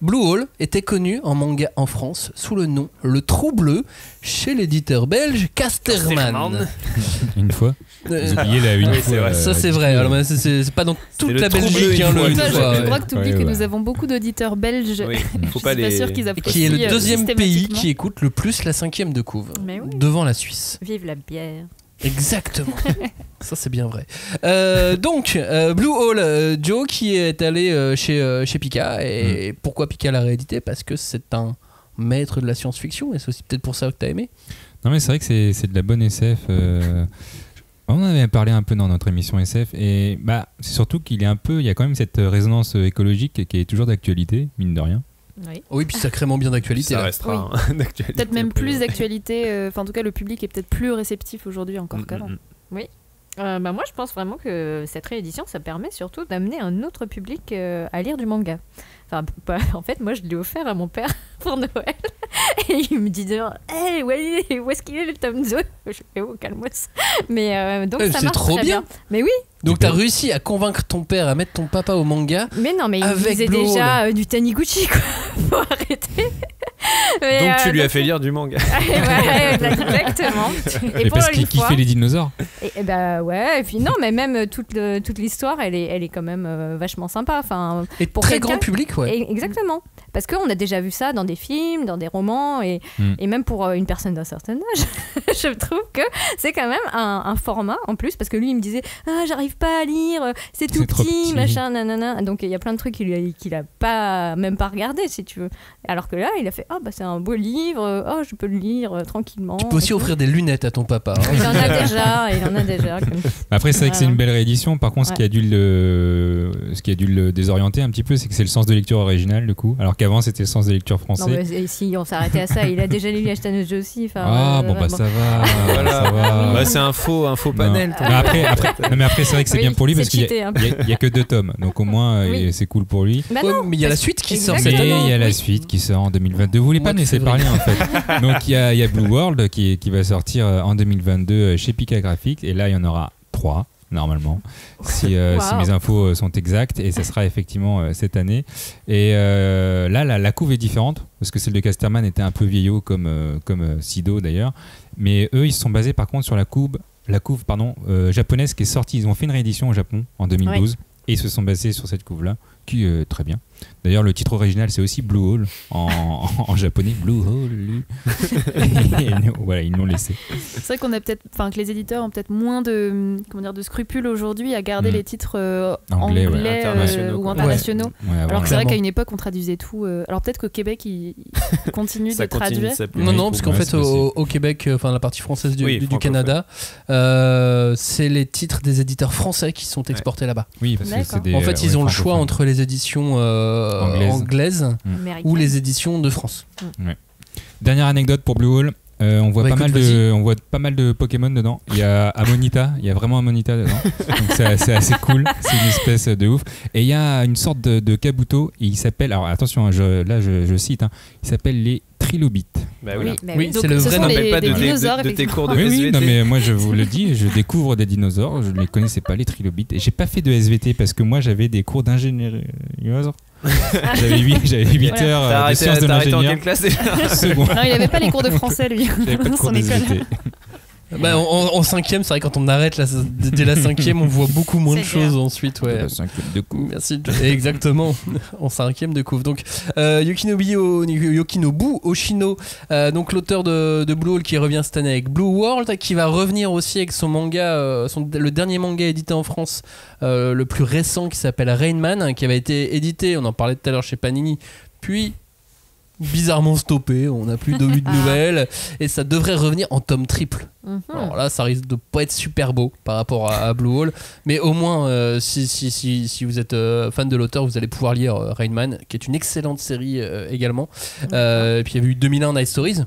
Blue Hole était connu en manga en France sous le nom Le Trou Bleu chez l'éditeur belge Casterman. Une fois. Vous oubliez la une fois. Ça c'est vrai. Alors, c'est pas dans toute la Belgique. Je crois que tu oublies que nous avons beaucoup d'auditeurs belges. Oui, faut pas les. Sûr qu'ils apprécient. Qui est le deuxième pays qui écoute le plus la 5e de couve, devant la Suisse. Vive la bière. Exactement. Ça c'est bien vrai. Donc Blue Hole, Joe qui est allé chez Pika. Et pourquoi Pika l'a réédité ? Parce que c'est un maître de la science-fiction et c'est aussi peut-être pour ça que t'as aimé. Non mais c'est vrai que c'est de la bonne SF. On en avait parlé un peu dans notre émission SF et c'est surtout il y a quand même cette résonance écologique qui est toujours d'actualité, mine de rien. Oui, puis sacrément bien d'actualité. Ça restera d'actualité. Peut-être même plus d'actualité. En tout cas, le public est peut-être plus réceptif aujourd'hui encore qu'avant. Oui. Moi, je pense vraiment que cette réédition, ça permet surtout d'amener un autre public à lire du manga. Enfin, en fait, moi, je l'ai offert à mon père pour Noël. Et il me dit hey, où est-ce qu'il est le tome 2 ? Je fais calme-moi. Mais donc, ça marche trop bien. Mais oui. Donc, t'as réussi à convaincre ton père à mettre ton papa au manga. Mais non, mais il faisait déjà du Taniguchi, quoi. Faut arrêter. Mais donc tu lui as fait lire du manga. Exactement. Et parce qu'il kiffait les dinosaures. Et et puis non, mais même toute l'histoire, elle est quand même vachement sympa. Enfin, et pour très grand public, Exactement. Parce qu'on a déjà vu ça dans des films, dans des romans, et même pour une personne d'un certain âge, je trouve que c'est quand même un format en plus, parce que lui il me disait j'arrive pas à lire, c'est tout petit, machin, nanana. Donc il y a plein de trucs qu'il a même pas regardé, si tu veux. Alors que là, il a fait c'est un beau livre, je peux le lire tranquillement. Tu peux aussi offrir des lunettes à ton papa. Il en a déjà. Après, c'est vrai que c'est une belle réédition. Par contre, ce qui a dû le désorienter un petit peu, c'est que c'est le sens de lecture original, du coup. Alors qu'avant, c'était le sens de lecture français. Non, mais si on s'arrêtait à ça, il a déjà lu Ashtanujo aussi. Ça va. C'est un faux panel. Mais après, c'est vrai que c'est bien pour lui parce qu'il y a que 2 tomes. Donc au moins, c'est cool pour lui. Mais il y a la suite qui sort. Mais il y a la suite qui sort en 2022. Vous voulez pas me laisser parler en fait. Donc il y a Blue World qui va sortir en 2022 chez Pika Graphics et là il y en aura 3 normalement si mes infos sont exactes et ça sera effectivement cette année et là la couve est différente parce que celle de Casterman était un peu vieillot comme Sido d'ailleurs, mais eux ils se sont basés par contre sur la couve japonaise qui est sortie. Ils ont fait une réédition au Japon en 2012 et ils se sont basés sur cette couve là qui est très bien. D'ailleurs, le titre original, c'est aussi Blue Hole en japonais. Blue Hole. Voilà, ils l'ont laissé. C'est vrai qu'on a peut-être, que les éditeurs ont peut-être moins de scrupules aujourd'hui à garder les titres anglais ou internationaux. Alors que c'est vrai qu'à une époque, on traduisait tout. Alors peut-être qu'au Québec, ils continuent de traduire. Non, parce qu'en fait, au Québec, la partie française du Canada, c'est les titres des éditeurs français qui sont exportés là-bas. Oui, parce que c'est des. En fait, ils ont le choix entre les éditions anglaises ou les éditions de France. Dernière anecdote pour Blue Hole. On voit pas mal de Pokémon dedans. Il y a Amonita, il y a vraiment Amonita dedans. Donc c'est assez cool, c'est une espèce de ouf. Et il y a une sorte de Kabuto, et il s'appelle, alors attention, je cite, il s'appelle les trilobites. Oui, c'est le vrai nom. Pas de tes cours de SVT. Oui, non mais moi je vous le dis, je découvre des dinosaures, je ne les connaissais pas, les trilobites. Et j'ai pas fait de SVT parce que moi j'avais des cours d'ingénierie. J'avais 8 heures de sciences de l'ingénieur. En quelle classe déjà Second. Non, il avait pas les cours de français lui. J'avais pas de cours de SVT. En cinquième, c'est vrai, quand on arrête dès la cinquième, on voit beaucoup moins de choses ensuite. Ouais. La cinquième de couve. Merci. Exactement. En cinquième de couve. Donc, Yokinobu Oshino, donc l'auteur de Blue Hole, qui revient cette année avec Blue World, qui va revenir aussi avec son manga, le dernier manga édité en France, le plus récent, qui s'appelle Rain Man, qui avait été édité, on en parlait tout à l'heure chez Panini, puis bizarrement stoppé, on n'a plus de nouvelles et ça devrait revenir en tome triple. Alors là, ça risque de pas être super beau par rapport à Blue Hole, mais au moins si vous êtes fan de l'auteur, vous allez pouvoir lire Rain Man, qui est une excellente série également. Et puis il y avait eu 2001 Night Stories,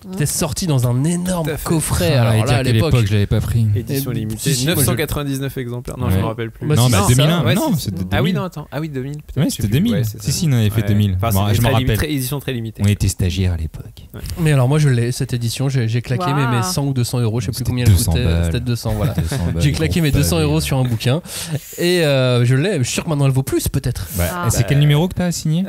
qui était sorti dans un énorme coffret. Alors là, à l'époque, je l'avais pas pris. Édition limitée, 999 exemplaires. Non, je me rappelle plus. Non, mais 2001. Non, c'était 2000. Ah oui, non, attends. Ah oui, 2000. Oui, c'était 2000. Si, on avait fait 2000. Je me rappelle. Édition très limitée. On était stagiaires à l'époque. Mais alors moi, je l'ai, cette édition. J'ai claqué mes 100 ou 200 euros. Je sais plus combien elle coûtait. C'était 200, voilà. J'ai claqué mes 200 euros sur un bouquin. Et je l'ai. Je suis sûr que maintenant elle vaut plus, peut-être. C'est quel numéro que t'as signé?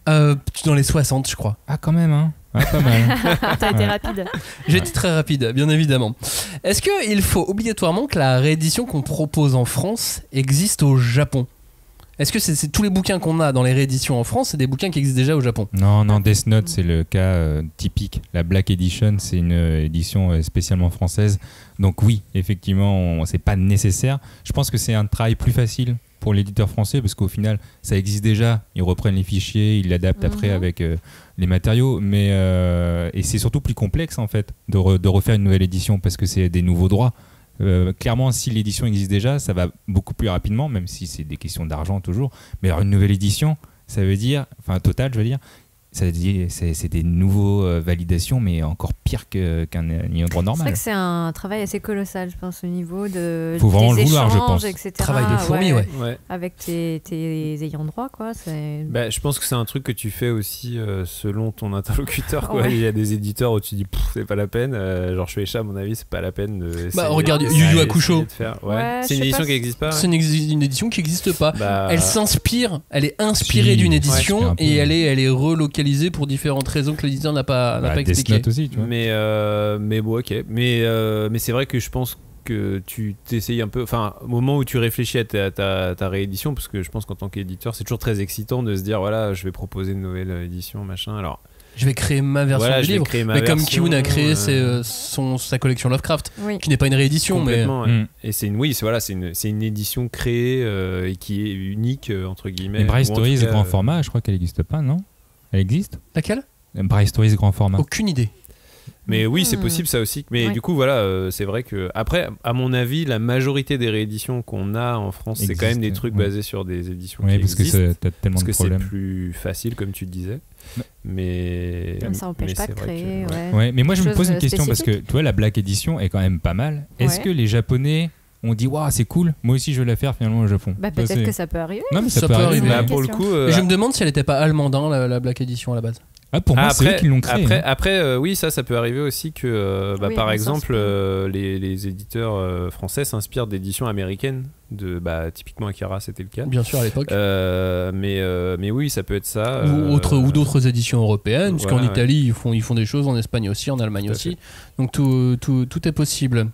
Dans les 60, je crois. Ah, quand même, hein. Ah, pas mal. T'as été rapide. J'ai été très rapide, bien évidemment. Est-ce qu'il faut obligatoirement que la réédition qu'on propose en France existe au Japon? Est-ce que c'est tous les bouquins qu'on a dans les rééditions en France, c'est des bouquins qui existent déjà au Japon? Non, Death Note, c'est le cas typique. La Black Edition, c'est une édition spécialement française. Donc oui, effectivement, c'est pas nécessaire. Je pense que c'est un travail plus facile pour l'éditeur français, parce qu'au final, ça existe déjà. Ils reprennent les fichiers, ils l'adaptent après avec les matériaux. Et c'est surtout plus complexe, en fait, de refaire une nouvelle édition, parce que c'est des nouveaux droits. Clairement, si l'édition existe déjà, ça va beaucoup plus rapidement, même si c'est des questions d'argent toujours. Mais alors, une nouvelle édition, ça veut dire, enfin, total, je veux dire, c'est des nouveaux validations, mais encore pire qu'un droit normal. C'est vrai que c'est un travail assez colossal, je pense, au niveau de faut vraiment le vouloir, je pense. Etc. Travail de fourmi, ouais. Avec tes ayants droit, quoi. Je pense que c'est un truc que tu fais aussi selon ton interlocuteur, quoi. Il y a des éditeurs où tu dis c'est pas la peine. Genre Shueisha, à mon avis, c'est pas la peine de. Regarde Yu Yu Hakusho. C'est une édition qui n'existe pas. C'est une édition qui n'existe pas. Elle s'inspire, elle est inspirée d'une édition et elle est relocalisée pour différentes raisons que l'éditeur n'a pas expliquées. Aussi, tu vois. Mais bon, ok. Mais c'est vrai que je pense que tu t'essayes un peu, enfin, au moment où tu réfléchis à ta réédition, parce que je pense qu'en tant qu'éditeur, c'est toujours très excitant de se dire, voilà, je vais proposer une nouvelle édition, machin. Alors, je vais créer ma version du livre, mais comme Kiun a créé sa collection Lovecraft, qui n'est pas une réédition, mais et c'est une édition créée et qui est unique entre guillemets. Mais Bryce Stories grand format, je crois qu'elle n'existe pas, non? Elle existe? Laquelle? Bryce Stories grand format. Aucune idée. Mais oui, c'est possible ça aussi. Mais du coup, voilà, c'est vrai que après, à mon avis, la majorité des rééditions qu'on a en France, c'est quand même des trucs basés sur des éditions qui existent. T'as tellement de problèmes. C'est plus facile, comme tu disais. Mais ça n'empêche pas de créer. Mais moi, je me pose une question parce que tu vois, la Black Edition est quand même pas mal. Est-ce que les Japonais on dit waouh, c'est cool, moi aussi je veux la faire finalement au Japon? Peut-être que ça peut arriver. Non, mais ça peut arriver. Pour le coup, je me demande si elle n'était pas allemandin, la Black Edition à la base. Pour moi, c'est eux qui l'ont créé. Après, oui, ça peut arriver aussi que, par exemple, les éditeurs français s'inspirent d'éditions américaines. Typiquement Akira, c'était le cas. Bien sûr, à l'époque. Mais oui, ça peut être ça. Ou d'autres éditions européennes, parce qu'en Italie, ils font des choses, en Espagne aussi, en Allemagne aussi. Donc tout est possible.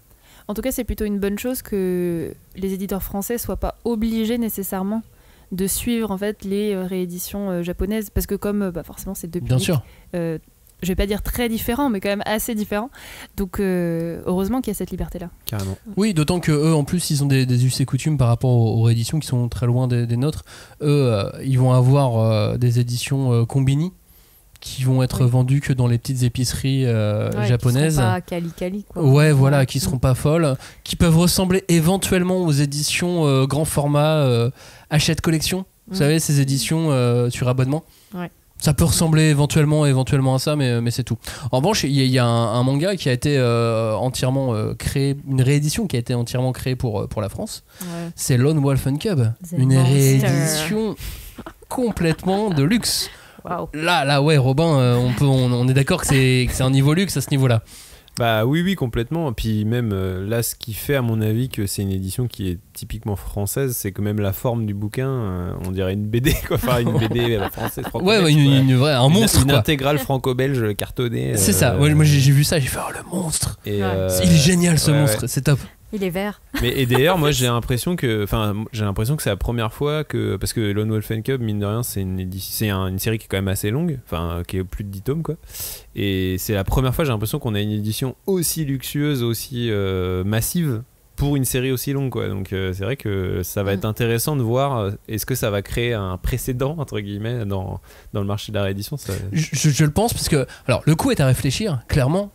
En tout cas, c'est plutôt une bonne chose que les éditeurs français soient pas obligés nécessairement de suivre en fait les rééditions japonaises, parce que comme forcément c'est deux publics, bien sûr, je vais pas dire très différents, mais quand même assez différents. Donc heureusement qu'il y a cette liberté là. Carrément. Oui, d'autant que eux en plus ils ont des us et coutumes par rapport aux rééditions qui sont très loin des nôtres. Eux ils vont avoir des éditions Combini qui vont être vendues que dans les petites épiceries japonaises. Qui seront pas quali quoi. Ouais, voilà, qui seront pas folles, qui peuvent ressembler éventuellement aux éditions grand format Hachette Collection. Vous savez, ces éditions sur abonnement. Ouais. Ça peut ressembler éventuellement à ça, mais c'est tout. En revanche, il y a un manga qui a été entièrement créé, une réédition qui a été entièrement créée pour la France. Ouais. C'est Lone Wolf and Cub, une réédition complètement de luxe. Wow. Là, ouais, Robin, on est d'accord que c'est un niveau luxe à ce niveau-là. Bah oui, complètement. Puis même là, ce qui fait à mon avis que c'est une édition qui est typiquement française, c'est que même la forme du bouquin, on dirait une BD, quoi. Enfin une BD française. Une vraie, un monstre. Une intégrale franco-belge cartonnée. C'est ça. Moi j'ai vu ça, j'ai fait le monstre. Il est génial ce monstre, c'est top. Il est vert. Et d'ailleurs, moi j'ai l'impression que c'est la première fois que, parce que Lone Wolf and Cub, mine de rien, c'est une série qui est quand même assez longue, qui est plus de 10 tomes, quoi. Et c'est la première fois, j'ai l'impression qu'on a une édition aussi luxueuse, aussi massive pour une série aussi longue, quoi. Donc c'est vrai que ça va être intéressant de voir est-ce que ça va créer un précédent entre guillemets dans le marché de la réédition. Je le pense, parce que alors le coût est à réfléchir, clairement.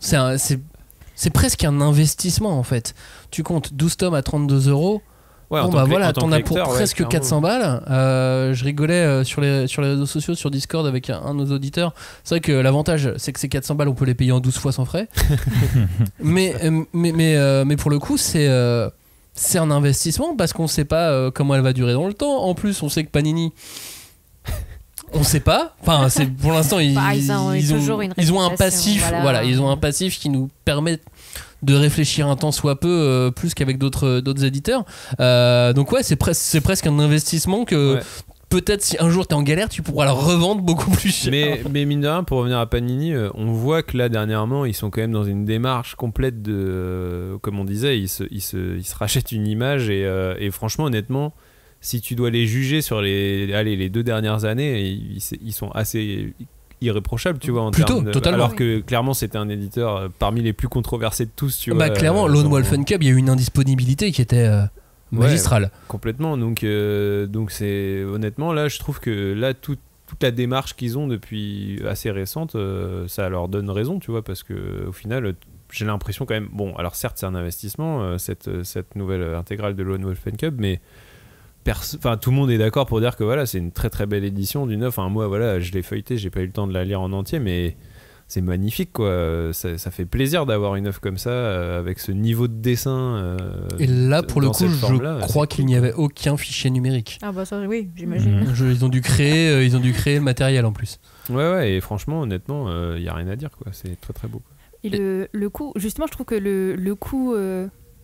C'est presque un investissement en fait. Tu comptes 12 tomes à 32 €. Ouais, t'en as pour presque 400 balles. Je rigolais sur les réseaux sociaux, sur Discord avec un de nos auditeurs. C'est vrai que l'avantage, c'est que ces 400 balles, on peut les payer en 12 fois sans frais. mais pour le coup, c'est un investissement parce qu'on sait pas comment elle va durer dans le temps. En plus, on sait que Panini. On sait pas. Enfin, pour l'instant ils ont un passif. Voilà, ils ont un passif qui nous permet de réfléchir un temps soit peu plus qu'avec d'autres éditeurs. Donc ouais, c'est presque un investissement que peut-être si un jour t'es en galère, tu pourras le revendre beaucoup plus cher. Mais mine de rien, pour revenir à Panini, on voit que là dernièrement, ils sont quand même dans une démarche complète de, comme on disait, ils se rachètent une image et franchement, honnêtement. Si tu dois les juger sur les 2 dernières années, ils sont assez irréprochables, tu vois. Totalement. Alors que clairement, c'était un éditeur parmi les plus controversés de tous, tu vois. Clairement, Lone Wolf and Cub, il y a eu une indisponibilité qui était magistrale. Complètement. Donc c'est honnêtement là, je trouve que là toute la démarche qu'ils ont depuis assez récente, ça leur donne raison, tu vois, parce que au final. J'ai l'impression quand même. Bon, alors certes, c'est un investissement cette nouvelle intégrale de Lone Wolf and Cub, mais tout le monde est d'accord pour dire que voilà, c'est une très très belle édition du 9. Moi voilà, je l'ai feuilleté, j'ai pas eu le temps de la lire en entier, mais c'est magnifique, quoi. Ça fait plaisir d'avoir une œuvre comme ça avec ce niveau de dessin. Et là pour le coup, je crois qu'il n'y avait aucun fichier numérique. Ah bah ça oui, j'imagine. Ils ont dû créer le matériel en plus. Ouais, et franchement, honnêtement, il y a rien à dire, quoi. C'est très très beau, quoi. Et le coût, justement, je trouve que le coût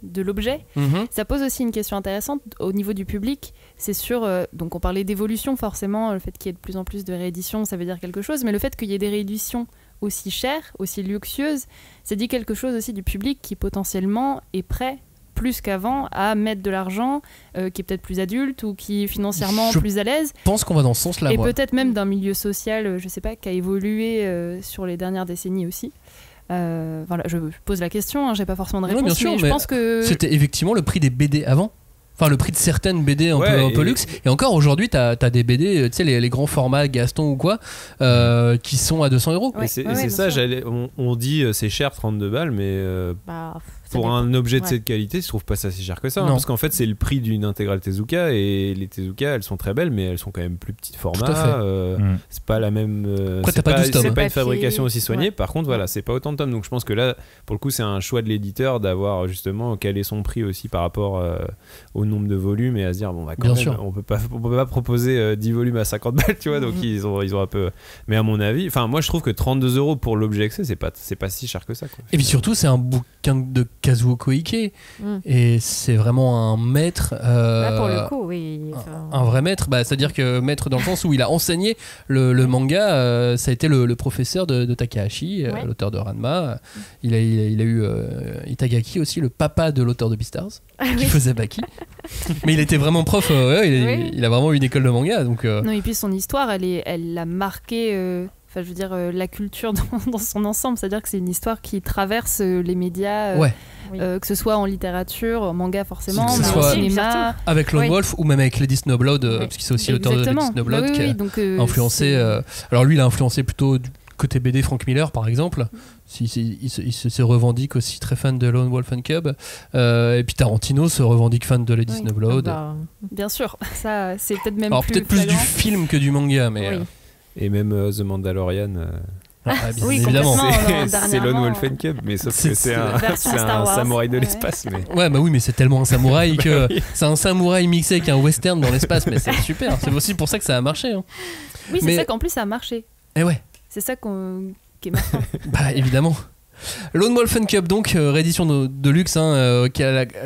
de l'objet, ça pose aussi une question intéressante au niveau du public. C'est sûr, donc on parlait d'évolution forcément, le fait qu'il y ait de plus en plus de rééditions, ça veut dire quelque chose, mais le fait qu'il y ait des rééditions aussi chères, aussi luxueuses, ça dit quelque chose aussi du public qui potentiellement est prêt, plus qu'avant, à mettre de l'argent, qui est peut-être plus adulte ou qui est financièrement plus à l'aise. Je pense qu'on va dans ce sens-là. Et peut-être même d'un milieu social, je sais pas, qui a évolué sur les dernières décennies aussi. Voilà, je pose la question, j'ai pas forcément de réponse, bien sûr, mais je pense que c'était effectivement le prix des BD avant. Enfin, le prix de certaines BD un peu luxe. Et encore aujourd'hui, t'as des BD, tu sais, les grands formats Gaston ou quoi, qui sont à 200 €. Ouais, c'est ça, on dit c'est cher 32 balles, mais pour un objet de cette qualité, je trouve pas ça si cher que ça. Parce qu'en fait, c'est le prix d'une intégrale Tezuka, et les Tezuka, elles sont très belles, mais elles sont quand même plus petits format. C'est pas la même. C'est pas une fabrication aussi soignée. Ouais. Par contre, voilà, c'est pas autant de tomes. Donc je pense que là, pour le coup, c'est un choix de l'éditeur d'avoir justement calé son prix aussi par rapport au nombre de volumes, et à se dire bon, bah, quand même, on peut pas proposer 10 volumes à 50 balles, tu vois. Donc ils ont un peu. Mais à mon avis, moi je trouve que 32 € pour l'objet accès, c'est pas si cher que ça, quoi. Et puis surtout, c'est un bouquin de Kazuo Koike, et c'est vraiment un maître. Pour le coup, oui. Un vrai maître, c'est-à-dire que maître dans le sens où il a enseigné le manga. Ça a été le professeur de Takahashi, l'auteur de Ranma. Il a eu Itagaki aussi, le papa de l'auteur de Beastars, qui faisait Baki. Mais il était vraiment prof. Il a vraiment eu une école de manga. Donc, Non, et puis son histoire, elle a marqué. Enfin, je veux dire, la culture dans son ensemble, c'est-à-dire que c'est une histoire qui traverse les médias, que ce soit en littérature, en manga forcément, mais au cinéma. Avec Lone Wolf ou même avec Lady Snowblood, parce qu'il c'est aussi l'auteur de Lady Snowblood qui a influencé. Alors lui, il a influencé plutôt du côté BD Frank Miller, par exemple. Il se revendique aussi très fan de Lone Wolf and Cub. Et puis Tarantino se revendique fan de Lady Snowblood. Bien sûr, ça c'est peut-être même peut-être plus du film que du manga, mais. Et même The Mandalorian. Bien évidemment, c'est Lone Wolf and Cub, mais sauf que c'est un samouraï de l'espace. Mais... mais c'est tellement un samouraï que c'est un samouraï mixé avec un western dans l'espace, mais c'est super. C'est aussi pour ça que ça a marché. Hein. Oui, c'est ça qu'en plus ça a marché. Et ouais. C'est ça qui est marquant. Évidemment. Lone Wolf and Cub, donc réédition de luxe, à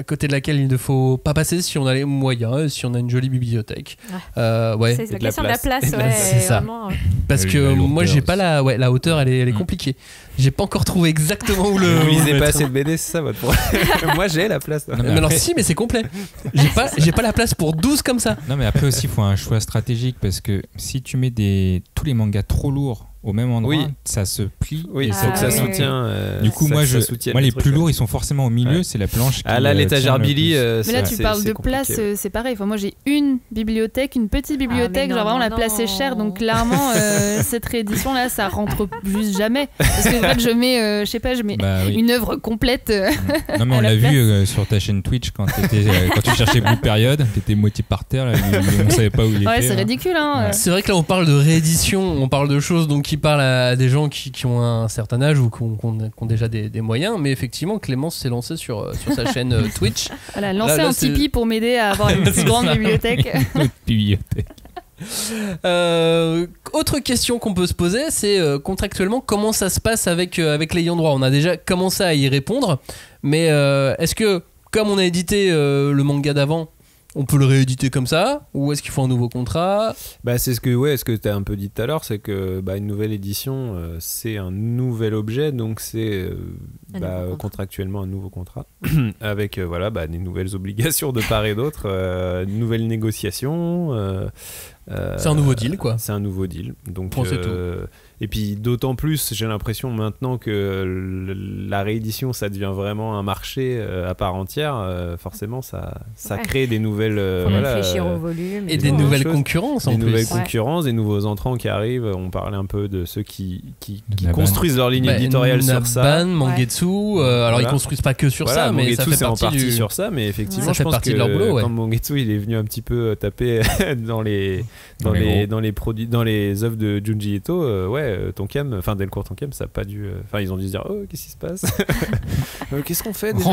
côté de laquelle il ne faut pas passer si on a les moyens, si on a une jolie bibliothèque. Ouais. C'est la question de la place, c'est ça. Vraiment, parce que moi j'ai pas la hauteur, elle est compliquée. J'ai pas encore trouvé exactement où le. Vous lisez pas assez de BD, c'est ça votre problème. Moi j'ai la place. Non, mais alors si, mais c'est complet. J'ai pas la place pour 12 comme ça. Non, mais après aussi il faut un choix stratégique parce que si tu mets tous les mangas trop lourds au même endroit, ça se plie. Oui, faut que ça soutient. Du coup, moi les plus lourds, ils sont forcément au milieu, c'est la planche. Là, l'étagère Billy. Mais là, tu parles de place, c'est pareil. Enfin, moi, j'ai une bibliothèque, une petite bibliothèque, genre vraiment la place est chère, donc clairement, cette réédition-là, ça rentre juste jamais. Parce que en fait, je mets, une œuvre complète. Non, mais on l'a vu sur ta chaîne Twitch quand tu cherchais Blue Period, t'étais moitié par terre, on savait pas où il était. Ouais, c'est ridicule. C'est vrai que là, on parle de réédition, on parle de choses donc qui parle à des gens qui ont un certain âge ou qui ont déjà des moyens, mais effectivement Clémence s'est lancée sur sa chaîne Twitch. Voilà, lancer un Tipeee pour m'aider à avoir une plus grande bibliothèque. Autre question qu'on peut se poser, c'est contractuellement comment ça se passe avec l'ayant droit. On a déjà commencé à y répondre, mais est-ce que comme on a édité le manga d'avant, on peut le rééditer comme ça, ou est-ce qu'il faut un nouveau contrat ? C'est ce que tu as un peu dit tout à l'heure, c'est que une nouvelle édition, c'est un nouvel objet, donc c'est contractuellement un nouveau contrat, avec des nouvelles obligations de part et d'autre, une nouvelle négociation. C'est un nouveau deal, quoi. C'est un nouveau deal. Donc, et puis d'autant plus, j'ai l'impression maintenant que la réédition, ça devient vraiment un marché à part entière. Forcément, ça crée des nouvelles. Réfléchir au volume. Et des nouvelles concurrences, des nouvelles concurrences, des nouveaux entrants qui arrivent. On parlait un peu de ceux qui construisent leur ligne éditoriale sur ça. Naban, Mangetsu. Alors ils construisent pas que sur ça, mais ça fait c'est en partie sur ça. Mais effectivement, je pense que de leur boulot, quand Mangetsu il est venu un petit peu taper dans les produits, dans les œuvres de Junji Ito, Tonkam, Delcourt Tonkam, ça a pas dû. Ils ont dû se dire, qu'est-ce qui se passe? Qu'est-ce qu'on fait déjà?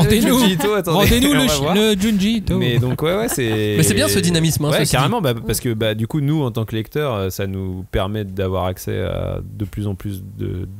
Rendez-nous le Junji Ito. Mais donc c'est. Mais c'est bien ce dynamisme. Carrément, parce que du coup nous en tant que lecteurs, ça nous permet d'avoir accès à de plus en plus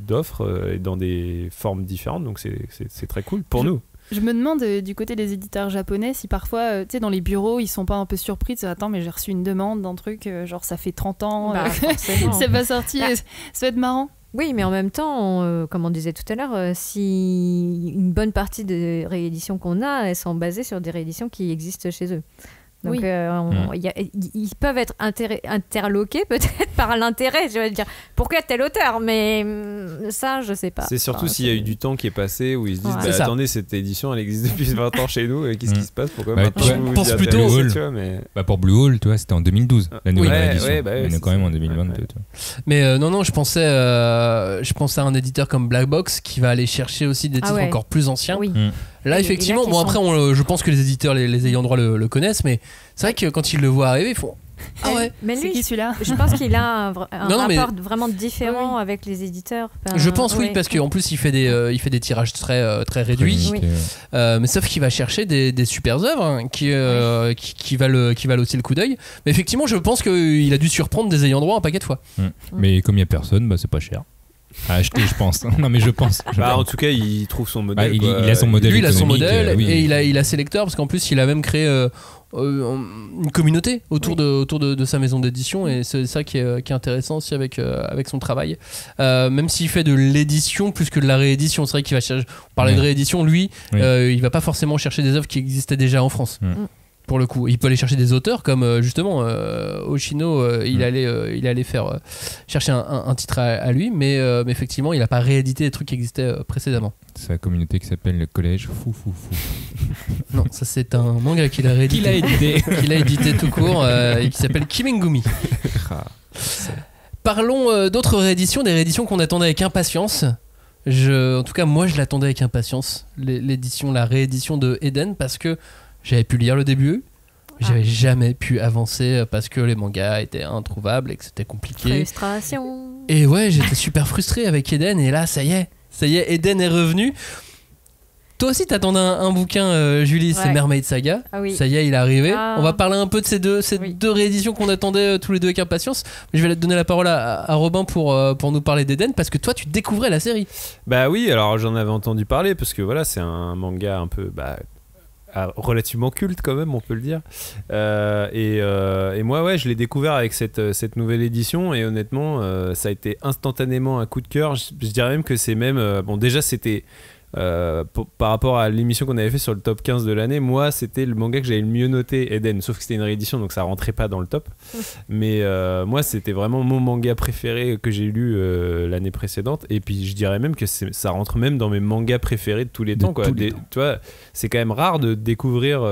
d'offres et dans des formes différentes, donc c'est très cool pour nous. Je me demande du côté des éditeurs japonais si parfois, dans les bureaux, ils sont pas un peu surpris de dire attends, mais j'ai reçu une demande d'un truc, genre ça fait 30 ans, c'est pas sorti, ça va être marrant. Oui, mais en même temps, comme on disait tout à l'heure, si une bonne partie des rééditions qu'on a, elles sont basées sur des rééditions qui existent chez eux. Donc ils peuvent être interloqués peut-être par l'intérêt, je vais dire pourquoi tel auteur, mais ça je sais pas. C'est surtout s'il y a eu du temps qui est passé où ils se disent attendez, cette édition elle existe depuis 20 ans chez nous, qu'est-ce qui se passe, pourquoi maintenant je pense plutôt pour Blue Hole, tu vois, c'était en 2012 la nouvelle édition. On est quand même en 2022. Mais non, je pensais à un éditeur comme Black Box qui va aller chercher aussi des titres encore plus anciens. Là effectivement, après je pense que les éditeurs, les ayants droit le connaissent, mais c'est vrai que quand ils le voient arriver, ils font mais lui, celui-là, je pense qu'il a un rapport vraiment différent avec les éditeurs. Je pense parce qu'en plus il fait des tirages très très réduits. Mais sauf qu'il va chercher des super œuvres qui valent aussi le coup d'œil. Mais effectivement, je pense qu'il a dû surprendre des ayants droit un paquet de fois. Mais comme il y a personne, c'est pas cher à acheter, je pense. Non, mais je pense. En tout cas, il trouve son modèle. Il a son modèle. Lui, il a son modèle et il a ses lecteurs, parce qu'en plus, il a même créé une communauté autour de sa maison d'édition, et c'est ça qui est intéressant aussi avec son travail. Même s'il fait de l'édition plus que de la réédition, c'est vrai qu'il va chercher. On parlait de réédition, lui, il va pas forcément chercher des œuvres qui existaient déjà en France. Pour le coup, il peut aller chercher des auteurs comme justement Oshino, il allait faire chercher un titre à lui, mais effectivement il n'a pas réédité des trucs qui existaient précédemment. C'est la communauté qui s'appelle le collège Fou. Non, ça c'est un manga qu'il a réédité. Qu'il a édité tout court et qui s'appelle Kimengumi. Parlons d'autres rééditions, des rééditions qu'on attendait avec impatience. En tout cas moi je l'attendais avec impatience, la réédition de Eden, parce que j'avais pu lire le début, j'avais jamais pu avancer parce que les mangas étaient introuvables et que c'était compliqué. Frustration. Et j'étais super frustré avec Eden, et là ça y est, Eden est revenu. Toi aussi, t'attendais un bouquin, Julie, c'est Mermaid Saga. Ah oui. Ça y est, il est arrivé. On va parler un peu de ces deux rééditions qu'on attendait tous les deux avec impatience. Mais je vais donner la parole à Robin pour nous parler d'Eden, parce que toi, tu découvrais la série. Bah oui, alors j'en avais entendu parler, parce que voilà, c'est un manga un peu... relativement culte quand même, on peut le dire, et moi je l'ai découvert avec cette nouvelle édition, et honnêtement ça a été instantanément un coup de cœur. Je dirais même que c'est même déjà c'était par rapport à l'émission qu'on avait fait sur le top 15 de l'année, moi c'était le manga que j'avais le mieux noté, Eden, sauf que c'était une réédition donc ça rentrait pas dans le top, mais moi c'était vraiment mon manga préféré que j'ai lu l'année précédente, et puis je dirais même que ça rentre même dans mes mangas préférés de tous les temps, quoi. Tu vois, c'est quand même rare de découvrir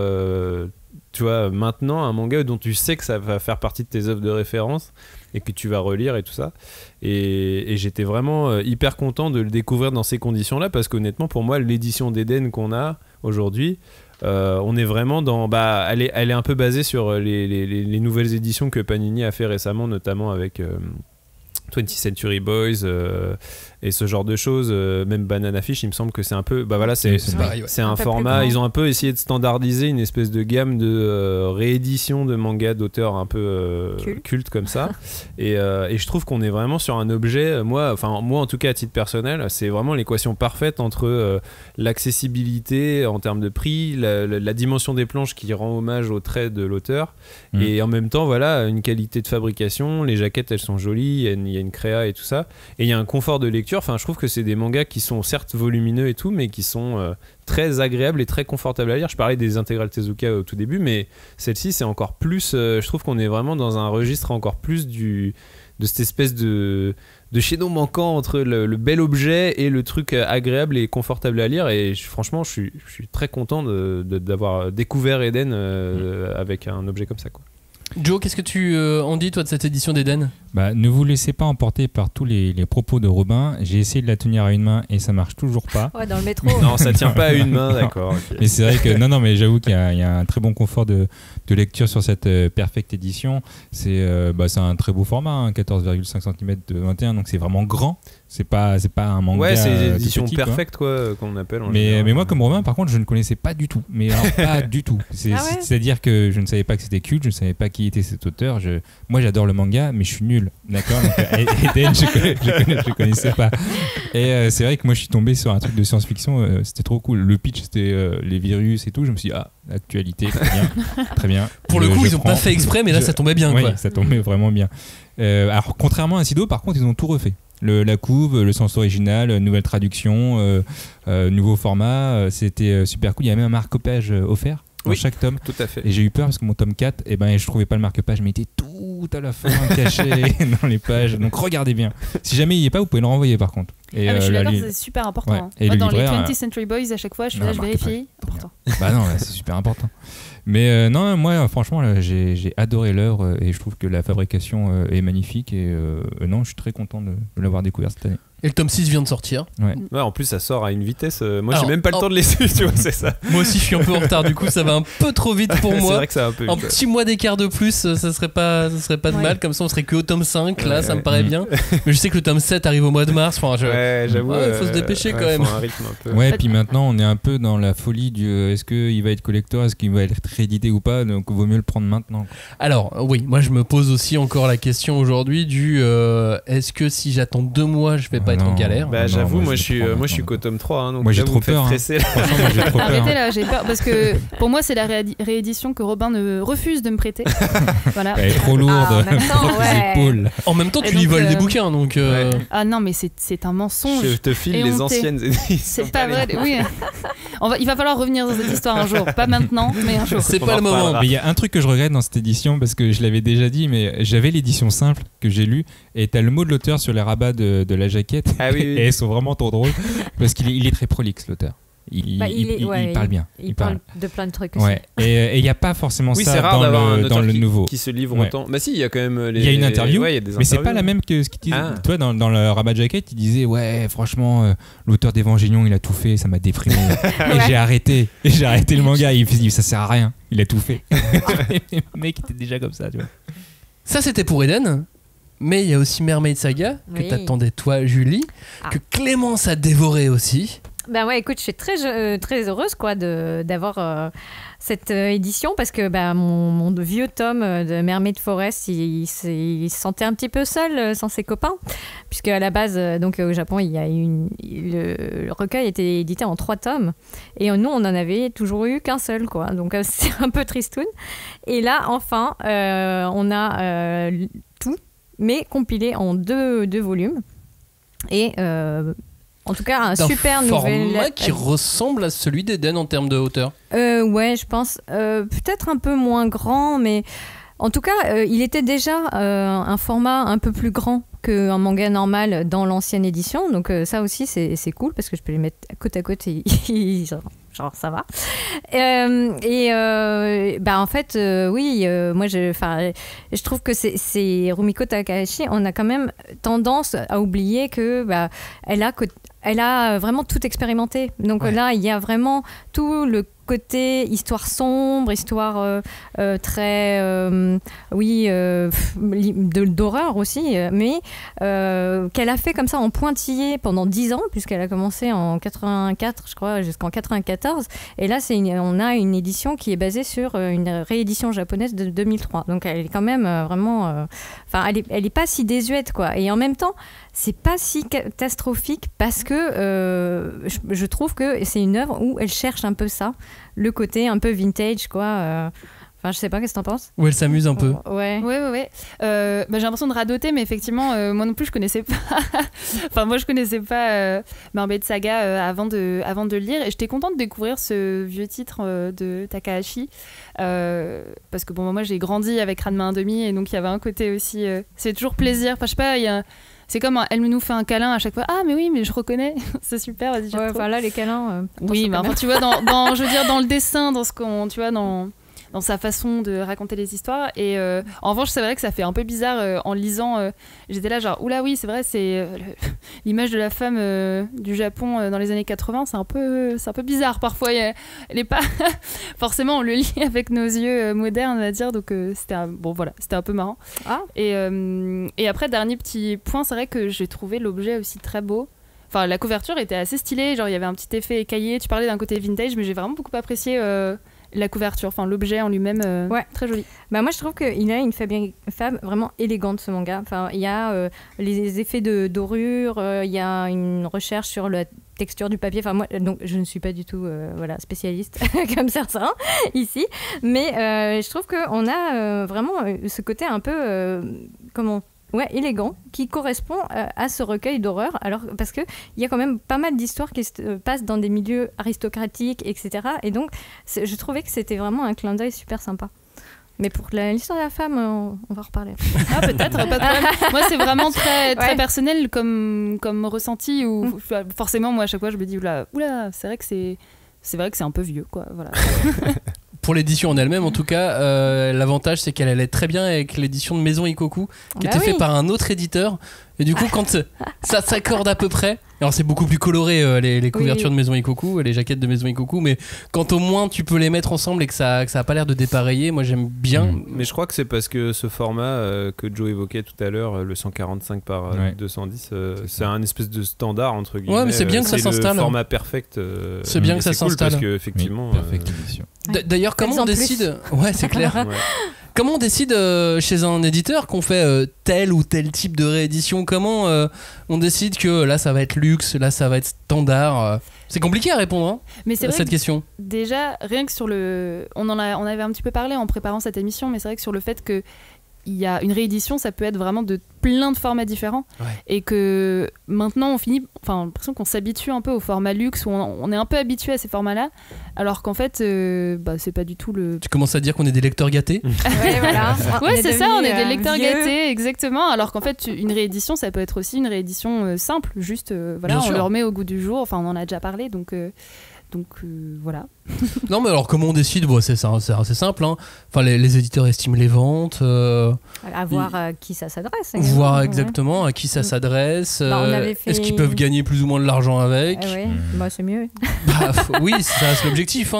tu vois, maintenant un manga dont tu sais que ça va faire partie de tes œuvres de référence et que tu vas relire et tout ça, et j'étais vraiment hyper content de le découvrir dans ces conditions là, parce qu'honnêtement pour moi l'édition d'Eden qu'on a aujourd'hui, on est vraiment dans elle est un peu basée sur les nouvelles éditions que Panini a fait récemment, notamment avec 20th Century Boys et ce genre de choses, même Banana Fish, il me semble que c'est un peu c'est un format, ils ont un peu essayé de standardiser une espèce de gamme de réédition de mangas d'auteurs un peu cultes comme ça, et je trouve qu'on est vraiment sur un objet, moi en tout cas à titre personnel, c'est vraiment l'équation parfaite entre l'accessibilité en termes de prix, la dimension des planches qui rend hommage au trait de l'auteur, et en même temps voilà, une qualité de fabrication, les jaquettes elles sont jolies, il y a une créa et tout ça, et il y a un confort de lecture. Enfin, je trouve que c'est des mangas qui sont certes volumineux et tout, mais qui sont très agréables et très confortables à lire. Je parlais des intégrales Tezuka au tout début, mais celle-ci c'est encore plus, je trouve qu'on est vraiment dans un registre encore plus de cette espèce de chaînon manquant entre le bel objet et le truc agréable et confortable à lire, et franchement je suis très content d'avoir découvert Eden avec un objet comme ça, quoi. Joe, qu'est-ce que tu en dis toi de cette édition d'Eden ? Ne vous laissez pas emporter par tous les propos de Robin. J'ai essayé de la tenir à une main et ça marche toujours pas. Ouais, dans le métro. Non, ça tient pas à une main, d'accord. Okay. Mais c'est vrai que non, mais j'avoue qu'il y a un très bon confort de lecture sur cette perfecte édition. C'est un très beau format, 14,5 cm de 21, donc c'est vraiment grand. C'est pas un manga. Ouais, c'est l'édition perfecte quoi qu'on appelle. Mais moi comme Robin, par contre, je ne connaissais pas du tout. Mais alors, pas du tout. C'est-à-dire que je ne savais pas que c'était culte, je ne savais pas qui était cet auteur. Moi, j'adore le manga, mais je suis nul, d'accord. Donc, Eden, je connaissais pas. Et c'est vrai que moi, je suis tombé sur un truc de science-fiction. C'était trop cool. Le pitch, c'était les virus et tout. Je me suis dit, actualité, très bien. Pour le coup, ils n'ont pas fait exprès, mais là, ça tombait bien. Oui, quoi. Ça tombait vraiment bien. Alors, contrairement à Sido, par contre, ils ont tout refait. La couve, le sens original, nouvelle traduction, nouveau format, c'était super cool. Il y a même un marque-page offert dans chaque tome. Tout à fait. Et j'ai eu peur parce que mon tome 4, je trouvais pas le marque-page, mais il était tout à la fin caché dans les pages. Donc regardez bien. Si jamais il n'y est pas, vous pouvez le renvoyer par contre. Et je suis d'accord, c'est super important. Ouais. Et dans les 20th Century Boys, à chaque fois, je vérifie. Important. Non, c'est super important. Mais non, moi franchement j'ai adoré l'œuvre et je trouve que la fabrication est magnifique, et non, je suis très content de l'avoir découvert cette année. Et le tome 6 vient de sortir. Ouais, en plus ça sort à une vitesse. Moi j'ai même pas le temps de les suivre, tu vois, c'est ça. Moi aussi je suis un peu en retard, du coup ça va un peu trop vite pour moi. C'est vrai que ça va un peu vite. Un petit mois d'écart de plus, ça serait pas de mal, comme ça on serait que au tome 5, là ça me paraît bien. Mais je sais que le tome 7 arrive au mois de mars. Enfin, j'avoue. Il faut se dépêcher quand même. Faut un rythme un peu. Ouais, puis maintenant on est un peu dans la folie du est-ce qu'il va être collector, est-ce qu'il va être réédité ou pas, donc il vaut mieux le prendre maintenant. Alors oui, moi je me pose aussi encore la question aujourd'hui du est-ce que si j'attends 2 mois je vais pas être en galère. J'avoue, moi je suis qu'au tome 3, hein, donc moi j'ai trop peur. Franchement, moi j'ai trop peur. Arrêtez là, j'ai peur parce que pour moi c'est la réédition que Robin ne refuse de me prêter. Voilà. Elle est trop lourde. Épaules. En même temps, tu lui voles des bouquins, donc. Ah non, mais c'est un mensonge. Je te file les anciennes éditions. C'est pas vrai. Oui. Il va falloir revenir dans cette histoire un jour, pas maintenant, mais un jour. C'est pas le moment. Mais il y a un truc que je regrette dans cette édition, parce que je l'avais déjà dit, mais j'avais l'édition simple que j'ai lue, et t'as le mot de l'auteur sur les rabats de la jaquette. Ah oui. Et elles sont vraiment trop drôles parce qu'il est très prolixe, l'auteur. Il parle bien. Il parle de plein de trucs aussi. Ouais. Et il n'y a pas forcément ça dans le nouveau. Qui se livre autant. Bah si, il y a quand même il y a une interview, y a des mais c'est pas la même que ce qu'il disait. Toi, dans le rabat jacket, il disait franchement, l'auteur d'Evangélion, il a tout fait, ça m'a déprimé. Et j'ai arrêté le manga. Il dit ça sert à rien. Il a tout fait. Le mec était déjà comme ça, tu vois. Ça, c'était pour Eden. Mais il y a aussi Mermaid Saga, que t'attendais toi, Julie, que Clémence a dévoré aussi. Ben ouais, écoute, je suis très heureuse quoi d'avoir cette édition parce que mon vieux Tom de Mermaid Forest, il se sentait un petit peu seul sans ses copains, puisque à la base, donc au Japon, il y a le recueil était édité en 3 tomes et nous, on en avait toujours eu qu'un seul, quoi. Donc c'est un peu tristoun. Et là, enfin, on a tout, mais compilé en deux volumes. Et en tout cas, un super nouvel format qui ressemble à celui d'Eden en termes de hauteur. Ouais, je pense. Peut-être un peu moins grand, mais en tout cas, il était déjà un format un peu plus grand qu'un manga normal dans l'ancienne édition. Donc ça aussi, c'est cool parce que je peux les mettre côte à côte et genre ça va. En fait, oui, moi je trouve que c'est Rumiko Takahashi, on a quand même tendance à oublier que elle a vraiment tout expérimenté. Donc là, il y a vraiment tout le côté histoire sombre, histoire très d'horreur aussi, mais qu'elle a fait comme ça en pointillé pendant 10 ans, puisqu'elle a commencé en 84, je crois, jusqu'en 94. Et là, on a une édition qui est basée sur une réédition japonaise de 2003. Donc elle est quand même vraiment... elle est pas si désuète, quoi. Et en même temps, c'est pas si catastrophique parce que je trouve que c'est une œuvre où elle cherche un peu ça, le côté un peu vintage, quoi. Enfin, je sais pas, qu'est-ce que t'en penses ? Où elle s'amuse un peu. Ouais. J'ai l'impression de radoter, mais effectivement, moi non plus, je connaissais pas. Enfin, moi, je connaissais pas Mermaid Saga avant de le lire, et j'étais contente de découvrir ce vieux titre de Takahashi, parce que bon, moi, j'ai grandi avec Ranma 1/2, et donc il y avait un côté aussi. C'est toujours plaisir. Enfin, je sais pas, il y a. C'est comme elle nous fait un câlin à chaque fois. Ah mais oui, mais je reconnais. C'est super. Vas-y. Ouais, enfin là les câlins. Oui, mais enfin tu vois je veux dire dans le dessin, dans ce qu'on, tu vois dans sa façon de raconter les histoires. Et en revanche, c'est vrai que ça fait un peu bizarre en lisant. J'étais là genre oula oui, c'est vrai, c'est l'image de la femme du Japon dans les années 80. C'est un peu bizarre parfois. Elle est pas forcément on le lit avec nos yeux modernes, on va dire. Donc c'était un peu marrant. Ah. Et après dernier petit point, c'est vrai que j'ai trouvé l'objet aussi très beau. Enfin, la couverture était assez stylée. Genre il y avait un petit effet écaillé. Tu parlais d'un côté vintage, mais j'ai vraiment beaucoup apprécié. La couverture, enfin l'objet en lui-même, très joli. Moi je trouve qu'il a une femme vraiment élégante, ce manga. Enfin, il y a les effets de dorure, il y a une recherche sur la texture du papier. Enfin moi, donc je ne suis pas du tout spécialiste comme certains ici, mais je trouve qu'on a vraiment ce côté un peu élégant, qui correspond à ce recueil d'horreur. Alors, parce qu'il y a quand même pas mal d'histoires qui se passent dans des milieux aristocratiques, etc. Et donc, je trouvais que c'était vraiment un clin d'œil super sympa. Mais pour l'histoire de la femme, on va reparler. Ah, peut-être, pas de problème. Moi, c'est vraiment très, très personnel comme ressenti. Où, forcément, moi, à chaque fois, je me dis, oula, c'est vrai que c'est un peu vieux, quoi. Voilà. Pour l'édition en elle-même, en tout cas, l'avantage c'est qu'elle allait très bien avec l'édition de Maison Ikoku, qui était faite par un autre éditeur. Et du coup, quand ça s'accorde à peu près, alors c'est beaucoup plus coloré les couvertures de Maison Ikoku, les jaquettes de Maison Ikoku, mais quand au moins tu peux les mettre ensemble et que ça a pas l'air de dépareiller, moi j'aime bien. Mais je crois que c'est parce que ce format que Joe évoquait tout à l'heure, le 145 par 210, c'est un espèce de standard entre guillemets. Ouais, mais c'est bien que ça s'installe. Le format perfect. C'est bien que ça s'installe. Parce que effectivement. D'ailleurs, comment on décide ? Ouais, c'est clair. Comment on décide chez un éditeur qu'on fait tel ou tel type de réédition ? Comment on décide que là ça va être luxe, là ça va être standard C'est compliqué à répondre mais c'est à cette question. Déjà, rien que sur le... On avait un petit peu parlé en préparant cette émission, mais c'est vrai que sur le fait que il y a une réédition, ça peut être vraiment de plein de formats différents, et que maintenant on l'impression qu'on s'habitue un peu au format luxe, où on est un peu habitué à ces formats-là, alors qu'en fait c'est pas du tout le... Tu commences à dire qu'on est des lecteurs gâtés. C'est ça, on est des lecteurs gâtés, exactement, alors qu'en fait une réédition, ça peut être aussi une réédition simple, juste on le remet au goût du jour, enfin on en a déjà parlé, donc voilà. Non mais alors comment on décide ? C'est assez simple. Enfin, les éditeurs estiment les ventes. À voir à qui ça s'adresse. Voir exactement à qui ça s'adresse. Est-ce qu'ils peuvent gagner plus ou moins de l'argent avec ? C'est mieux. Oui, ça reste l'objectif.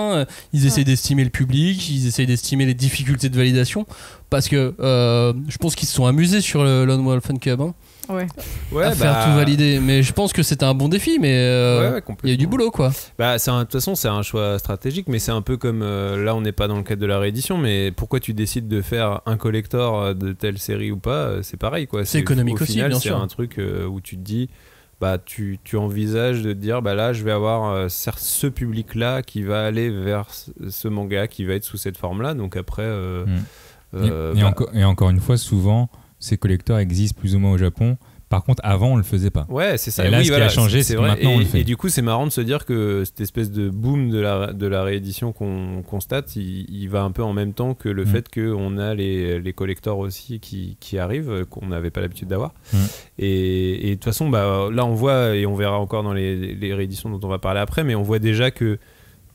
Ils essayent d'estimer le public, ils essayent d'estimer les difficultés de validation. Parce que je pense qu'ils se sont amusés sur le Lone Wolf Fun Club. à faire tout valider. Mais je pense que c'était un bon défi, mais il y a eu du boulot, quoi. De toute façon, c'est un choix stratégique, mais c'est un peu comme là, on n'est pas dans le cadre de la réédition, mais pourquoi tu décides de faire un collector de telle série ou pas, c'est pareil, quoi. C'est économique au final, aussi, bien sûr. C'est un truc où tu te dis, tu envisages de te dire, là, je vais avoir ce public-là qui va aller vers ce manga, qui va être sous cette forme-là. Donc après, et encore une fois, souvent, ces collecteurs existent plus ou moins au Japon. Par contre, avant, on le faisait pas. Ouais, c'est ça. Et là, ce qui a changé, c'est que maintenant, on le fait. Et du coup, c'est marrant de se dire que cette espèce de boom de la réédition qu'on constate, il va un peu en même temps que le fait qu'on a les collectors aussi qui arrivent, qu'on n'avait pas l'habitude d'avoir. Et de toute façon, là, on voit, et on verra encore dans les rééditions dont on va parler après, mais on voit déjà que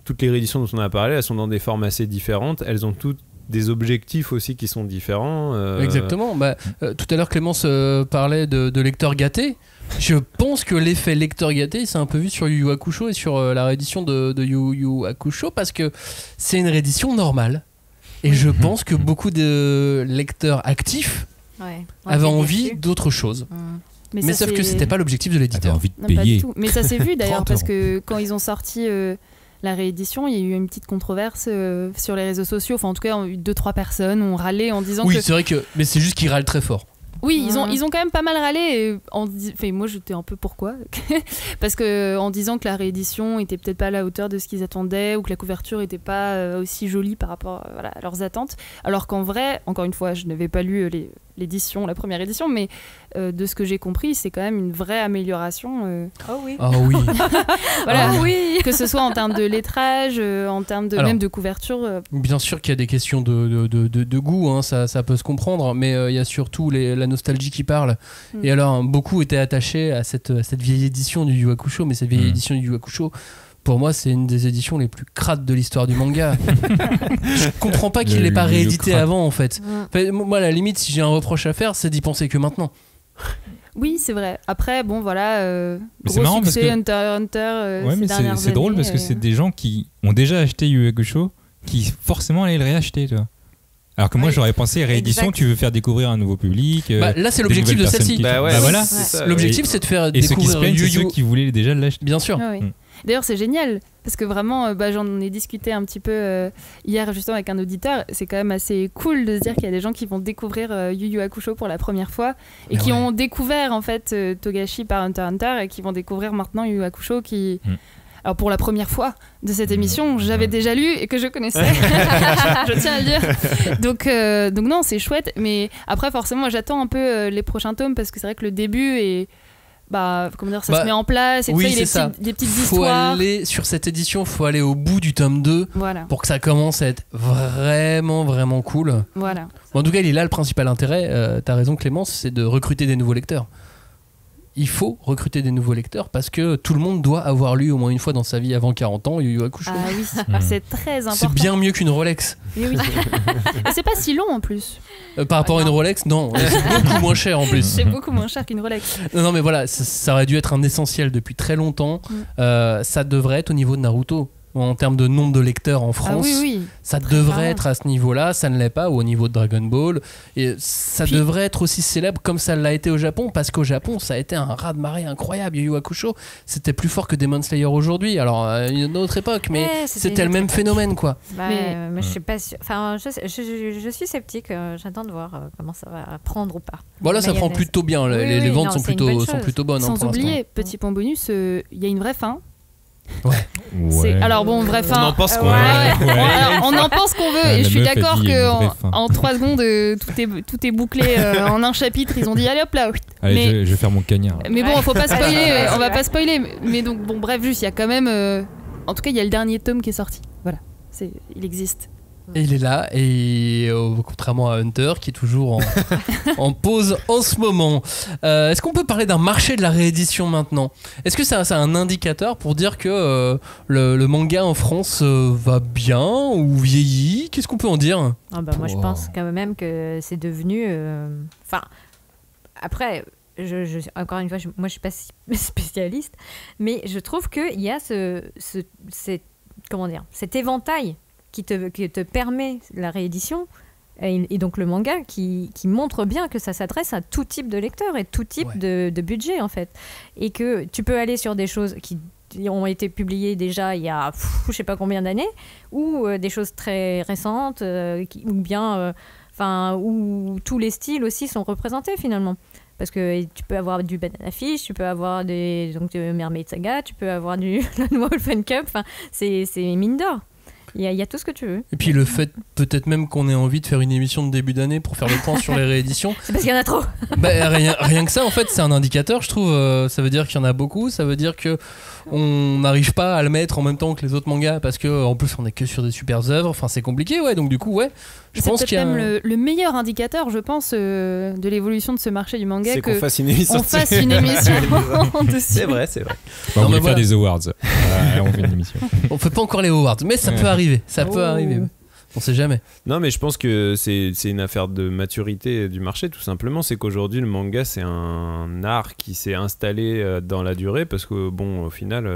toutes les rééditions dont on a parlé, elles sont dans des formes assez différentes. Elles ont toutes des objectifs aussi qui sont différents. Exactement. Tout à l'heure, Clémence parlait de lecteur gâté. Je pense que l'effet lecteur gâté, c'est un peu vu sur Yu Yu Hakusho et sur la réédition de Yu Yu Hakusho, parce que c'est une réédition normale. Et je pense que beaucoup de lecteurs actifs avaient envie d'autre chose. Mais sauf que c'était pas l'objectif de l'éditeur. Envie de payer. Pas du tout. Mais ça s'est vu d'ailleurs, parce que quand ils ont sorti la réédition, il y a eu une petite controverse sur les réseaux sociaux. Enfin, en tout cas, 2-3 personnes ont râlé en disant Oui, c'est vrai que... Mais c'est juste qu'ils râlent très fort. Oui, ils ont quand même pas mal râlé. Moi, j'étais un peu pourquoi parce que en disant que la réédition était peut-être pas à la hauteur de ce qu'ils attendaient, ou que la couverture était pas aussi jolie par rapport à leurs attentes. Alors qu'en vrai, encore une fois, je n'avais pas lu la première édition, mais de ce que j'ai compris, c'est quand même une vraie amélioration. Oh oui. Oh oui. Voilà. Oh oui. Que ce soit en termes de lettrage, en termes même de couverture. Bien sûr qu'il y a des questions de goût, hein, ça peut se comprendre, mais il y a surtout la nostalgie qui parle. Et alors, beaucoup étaient attachés à cette vieille édition du Yu Yu Hakusho, mais cette vieille édition du Yu Yu Hakusho, pour moi, c'est une des éditions les plus crades de l'histoire du manga. Je comprends pas qu'il l'ait pas réédité avant, en fait. Moi, à la limite, si j'ai un reproche à faire, c'est d'y penser que maintenant. Oui, c'est vrai. Après, bon, voilà, c'est gros succès, que... Hunter x Hunter. Ouais, mais c'est drôle parce que c'est des gens qui ont déjà acheté Yu Yu Hakusho qui forcément allaient le réacheter, tu vois. Alors que moi j'aurais pensé réédition, tu veux faire découvrir un nouveau public. Là c'est l'objectif de celle-ci. Voilà. L'objectif c'est de faire découvrir ceux qui se plaignent, c'est ceux qui voulaient déjà l'acheter. Bien sûr. D'ailleurs c'est génial parce que vraiment j'en ai discuté un petit peu hier justement avec un auditeur. C'est quand même assez cool de se dire qu'il y a des gens qui vont découvrir Yu Yu Hakusho pour la première fois et qui ont découvert en fait Togashi par Hunter x Hunter et qui vont découvrir maintenant Yu Yu Hakusho qui... Alors pour la première fois de cette émission, j'avais déjà lu et que je connaissais, je tiens à le dire. Donc non, c'est chouette. Mais après, forcément, moi, j'attends un peu les prochains tomes parce que c'est vrai que le début est... comment dire, ça se met en place et il y a des petites histoires. Sur cette édition, il faut aller au bout du tome 2 pour que ça commence à être vraiment, vraiment cool. Voilà. En tout cas, il est là le principal intérêt, t'as raison Clémence, c'est de recruter des nouveaux lecteurs. Il faut recruter des nouveaux lecteurs parce que tout le monde doit avoir lu au moins une fois dans sa vie avant 40 ans Yu Yu Hakusho. Ah oui, c'est très important. C'est bien mieux qu'une Rolex. Oui. Et c'est pas si long en plus. Par rapport à une Rolex, non. C'est beaucoup moins cher en plus. C'est beaucoup moins cher qu'une Rolex. Non mais voilà, ça aurait dû être un essentiel depuis très longtemps. Ça devrait être au niveau de Naruto. En termes de nombre de lecteurs en France, ça devrait être à ce niveau-là, ça ne l'est pas, ou au niveau de Dragon Ball. Et ça devrait être aussi célèbre comme ça l'a été au Japon, parce qu'au Japon, ça a été un raz-de-marée incroyable. Yu Yu Hakusho, c'était plus fort que Demon Slayer aujourd'hui. Alors, à une autre époque, mais c'était le même phénomène, quoi. Mais je suis pas sûre. Enfin, je suis sceptique. J'attends de voir comment ça va prendre ou pas. Voilà, ça prend plutôt bien. Les ventes sont plutôt bonnes. Sans oublier, petit point bonus, il y a une vraie fin. Ouais. Alors bon, vraie fin. On en pense qu'on veut. On en pense qu'on veut. Et je suis d'accord que en 3 secondes, tout est bouclé en un chapitre. Ils ont dit allez hop là. Allez, je vais faire mon cagnard. Mais bon, faut pas spoiler. On va pas spoiler. Mais donc bon, bref, juste il y a quand même. En tout cas, il y a le dernier tome qui est sorti. Voilà, il existe. Et il est là, et contrairement à Hunter qui est toujours en pause en ce moment. Est-ce qu'on peut parler d'un marché de la réédition maintenant ? Est-ce que c'est un indicateur pour dire que le manga en France va bien ou vieillit ? Qu'est-ce qu'on peut en dire ? Moi je pense quand même que c'est devenu... après, encore une fois, moi je suis pas spécialiste, mais je trouve qu'il y a cet éventail qui te permet la réédition, Et donc le manga qui montre bien que ça s'adresse à tout type de lecteur et tout type de budget en fait. Et que tu peux aller sur des choses qui ont été publiées déjà il y a je sais pas combien d'années, ou des choses très récentes, ou bien où tous les styles aussi sont représentés finalement. Parce que tu peux avoir du Banana Fish, tu peux avoir de Mermaid Saga, tu peux avoir du Lone Wolf and Cub, c'est mine d'or. Il y a tout ce que tu veux. Et puis le fait peut-être même qu'on ait envie de faire une émission de début d'année pour faire le point sur les rééditions. C'est parce qu'il y en a trop. Rien que ça en fait c'est un indicateur je trouve. Ça veut dire qu'il y en a beaucoup, ça veut dire que on n'arrive pas à le mettre en même temps que les autres mangas parce que en plus on est que sur des super œuvres. Enfin c'est compliqué donc du coup je pense qu'il y a même le meilleur indicateur je pense de l'évolution de ce marché du manga, c'est qu'on fasse une émission. Dessus. C'est vrai. On va faire des awards. On fait une émission. On fait pas encore les awards mais ça peut arriver. Ça peut arriver. On sait jamais. Non, mais je pense que c'est une affaire de maturité du marché, tout simplement. C'est qu'aujourd'hui, le manga, c'est un art qui s'est installé dans la durée parce que, au final,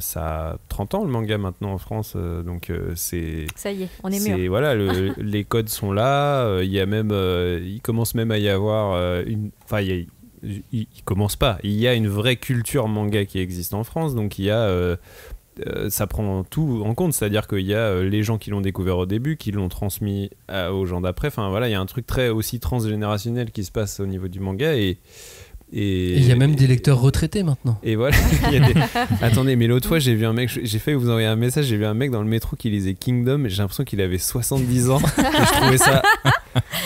ça a 30 ans le manga maintenant en France. Donc, c'est. Ça y est, on est mûr. Voilà, les codes sont là. Il y a même. Il commence même à y avoir une. Enfin, il commence pas. Il y a une vraie culture manga qui existe en France. Donc, il y a. Ça prend tout en compte, c'est-à-dire qu'il y a les gens qui l'ont découvert au début, qui l'ont transmis aux gens d'après. Enfin voilà, il y a un truc très aussi transgénérationnel qui se passe au niveau du manga et il y a même des lecteurs retraités maintenant. Et voilà, attendez, mais l'autre fois j'ai vu un mec, j'ai fait vous envoyer un message, j'ai vu un mec dans le métro qui lisait Kingdom et j'ai l'impression qu'il avait 70 ans. Et je trouvais ça.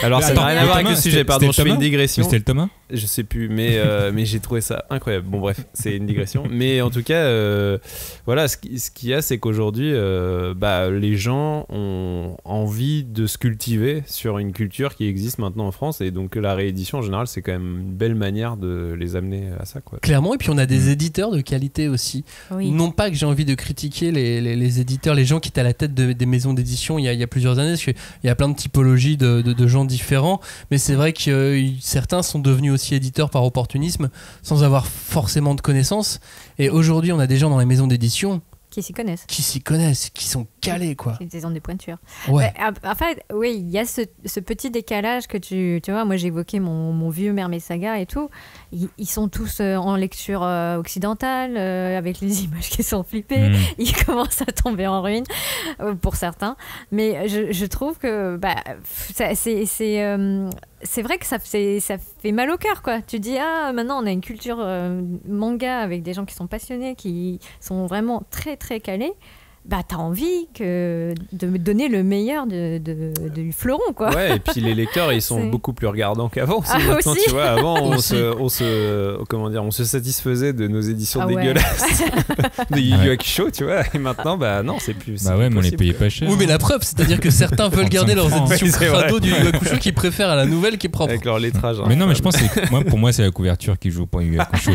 Alors ça n'a rien à voir avec le sujet, pardon, je fais une digression. C'était le Thomas ? Je sais plus, mais j'ai trouvé ça incroyable. Bon bref, c'est une digression. Mais en tout cas, voilà, ce qu'il y a, c'est qu'aujourd'hui, les gens ont envie de se cultiver sur une culture qui existe maintenant en France, et donc la réédition en général, c'est quand même une belle manière de les amener à ça, quoi. Clairement, et puis on a des éditeurs de qualité aussi. Oui. Non pas que j'ai envie de critiquer les éditeurs, les gens qui étaient à la tête des maisons d'édition il y a plusieurs années, parce qu'il y a plein de typologies de gens différents, mais c'est vrai que certains sont devenus aussi éditeurs par opportunisme sans avoir forcément de connaissances, et aujourd'hui on a des gens dans les maisons d'édition qui s'y connaissent, qui sont calés, quoi. Ils ont des pointures. Ouais. En fait, oui, il y a ce petit décalage que tu vois, moi j'ai évoqué mon vieux Mermaid Saga et tout. Ils sont tous en lecture occidentale, avec les images qui sont flippées. Ils commencent à tomber en ruine, pour certains. Mais je trouve que c'est vrai que ça fait mal au cœur, quoi. Tu dis, maintenant on a une culture manga avec des gens qui sont passionnés, qui sont vraiment très très calés. T'as envie de me donner le meilleur du fleuron, quoi. Ouais, et puis les lecteurs, ils sont beaucoup plus regardants qu'avant. Maintenant, tu vois, avant, on se satisfaisait de nos éditions dégueulasses de Yu Yu Hakusho, tu vois. Et maintenant, non, c'est plus. Mais on les payait pas cher. Oui, mais la preuve, c'est-à-dire que certains veulent garder leurs éditions crado du Yu Yu Hakusho qui préfèrent à la nouvelle qui est propre. Avec leur lettrage. Mais non, mais je pense que pour moi, c'est la couverture qui joue pour Yu Yu Hakusho.